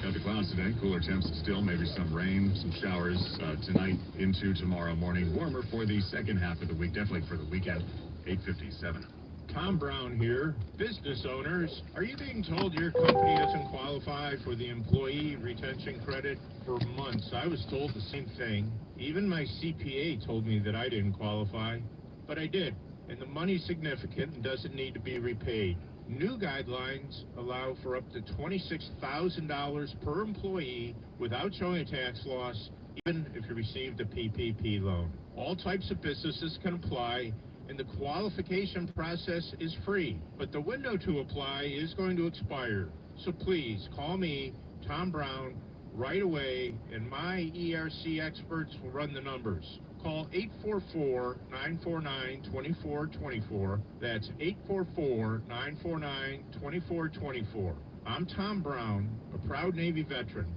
Got the clouds today, cooler temps still, maybe some rain, some showers tonight into tomorrow morning. Warmer for the second half of the week, definitely for the weekend. 8:57. Tom Brown here. Business owners, are you being told your company doesn't qualify for the employee retention credit? For months, I was told the same thing. Even my CPA told me that I didn't qualify, but I did, and the money's significant and doesn't need to be repaid. New guidelines allow for up to $26,000 per employee without showing a tax loss, even if you received a PPP loan. All types of businesses can apply, and the qualification process is free, but the window to apply is going to expire. So please call me, Tom Brown, right away, and my ERC experts will run the numbers. Call 844-949-2424. That's 844-949-2424. I'm Tom Brown, a proud Navy veteran.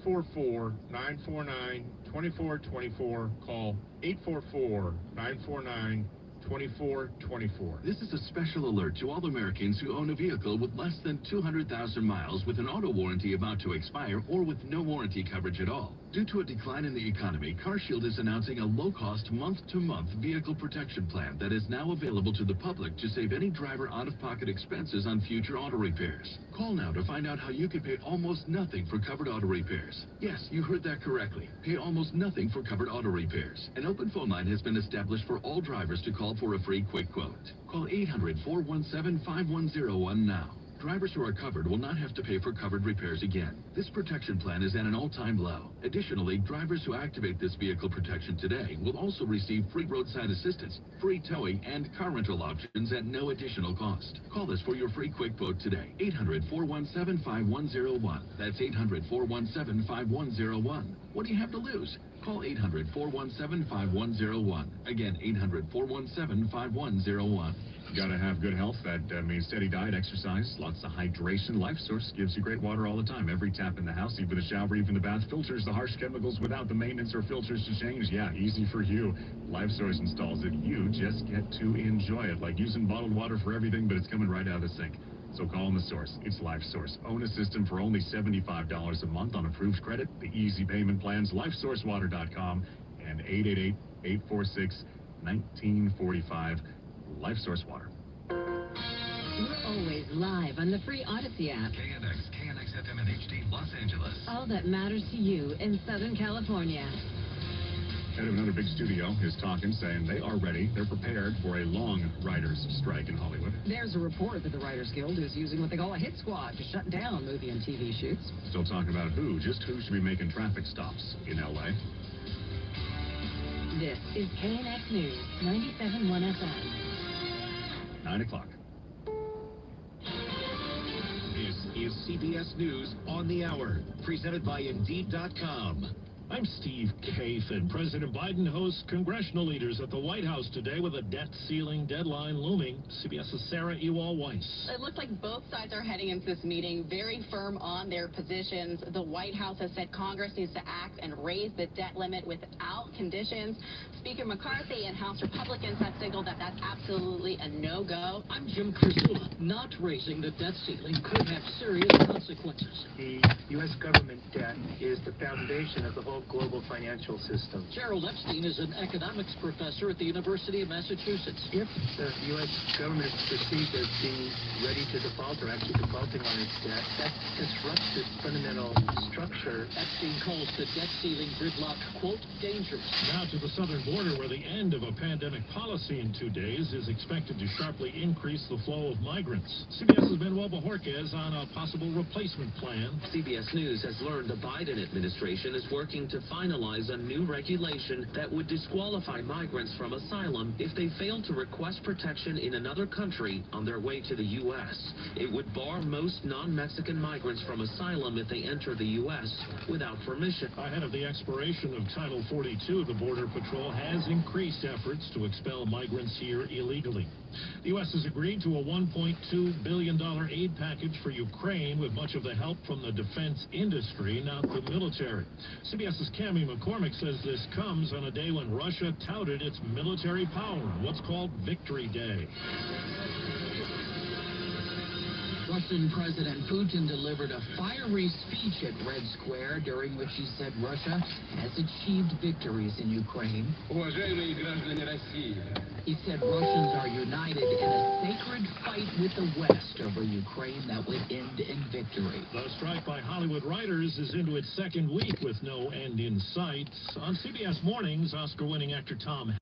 844-949-2424. Call 844-949-2424. This is a special alert to all Americans who own a vehicle with less than 200,000 miles with an auto warranty about to expire or with no warranty coverage at all. Due to a decline in the economy, CarShield is announcing a low-cost month-to-month vehicle protection plan that is now available to the public to save any driver out-of-pocket expenses on future auto repairs. Call now to find out how you can pay almost nothing for covered auto repairs. Yes, you heard that correctly. Pay almost nothing for covered auto repairs. An open phone line has been established for all drivers to call for a free quick quote. Call 800-417-5101 now. Drivers who are covered will not have to pay for covered repairs again. This protection plan is at an all-time low. Additionally, drivers who activate this vehicle protection today will also receive free roadside assistance, free towing, and car rental options at no additional cost. Call us for your free quick quote today. 800-417-5101. That's 800-417-5101. What do you have to lose? Call 800-417-5101. Again, 800-417-5101. Gotta have good health. That means steady diet, exercise, lots of hydration. LifeSource gives you great water all the time. Every tap in the house, even the shower, even the bath, filters the harsh chemicals without the maintenance or filters to change. Yeah, easy for you. LifeSource installs it. You just get to enjoy it. Like using bottled water for everything, but it's coming right out of the sink. So call in the source. It's LifeSource. Own a system for only $75 a month on approved credit. The easy payment plans, LifeSourceWater.com and 888-846-1945. LifeSource Water. We're always live on the free Odyssey app. KNX FM and HD Los Angeles. All that matters to you in Southern California. Head of another big studio is talking, saying they are ready. They're prepared for a long writers' strike in Hollywood. There's a report that the Writers Guild is using what they call a hit squad to shut down movie and TV shoots. Still talking about who should be making traffic stops in L.A. This is KNX News, 97.1 FM. 9 o'clock. Is CBS News on the Hour, presented by Indeed.com. I'm Steve Kaif, and President Biden hosts congressional leaders at the White House today with a debt ceiling deadline looming. CBS's Sarah Ewald-Weiss. It looks like both sides are heading into this meeting very firm on their positions. The White House has said Congress needs to act and raise the debt limit without conditions. Speaker McCarthy and House Republicans have signaled that that's absolutely a no-go. I'm Jim Kurzula. Not raising the debt ceiling could have serious consequences. The U.S. government debt is the foundation of the whole global financial system. Gerald Epstein is an economics professor at the University of Massachusetts. If the U.S. government is perceived as being ready to default or actually defaulting on its debt, that disrupts its fundamental structure. Epstein calls the debt ceiling gridlock, quote, dangerous. Now to the southern border, where the end of a pandemic policy in 2 days is expected to sharply increase the flow of migrants. CBS's Manuel Bojorquez on a possible replacement plan. CBS News has learned the Biden administration is working to finalize a new regulation that would disqualify migrants from asylum if they fail to request protection in another country on their way to the U.S. It would bar most non-Mexican migrants from asylum if they enter the U.S. without permission. Ahead of the expiration of Title 42, the Border Patrol has increased efforts to expel migrants here illegally. The U.S. has agreed to a $1.2 billion aid package for Ukraine, with much of the help from the defense industry, not the military. CBS's Cami McCormick says this comes on a day when Russia touted its military power, what's called Victory Day. Russian President Putin delivered a fiery speech at Red Square during which he said Russia has achieved victories in Ukraine. He said Russians are united in a sacred fight with the West over Ukraine that would end in victory. The strike by Hollywood writers is into its second week with no end in sight. On CBS Mornings, Oscar-winning actor Tom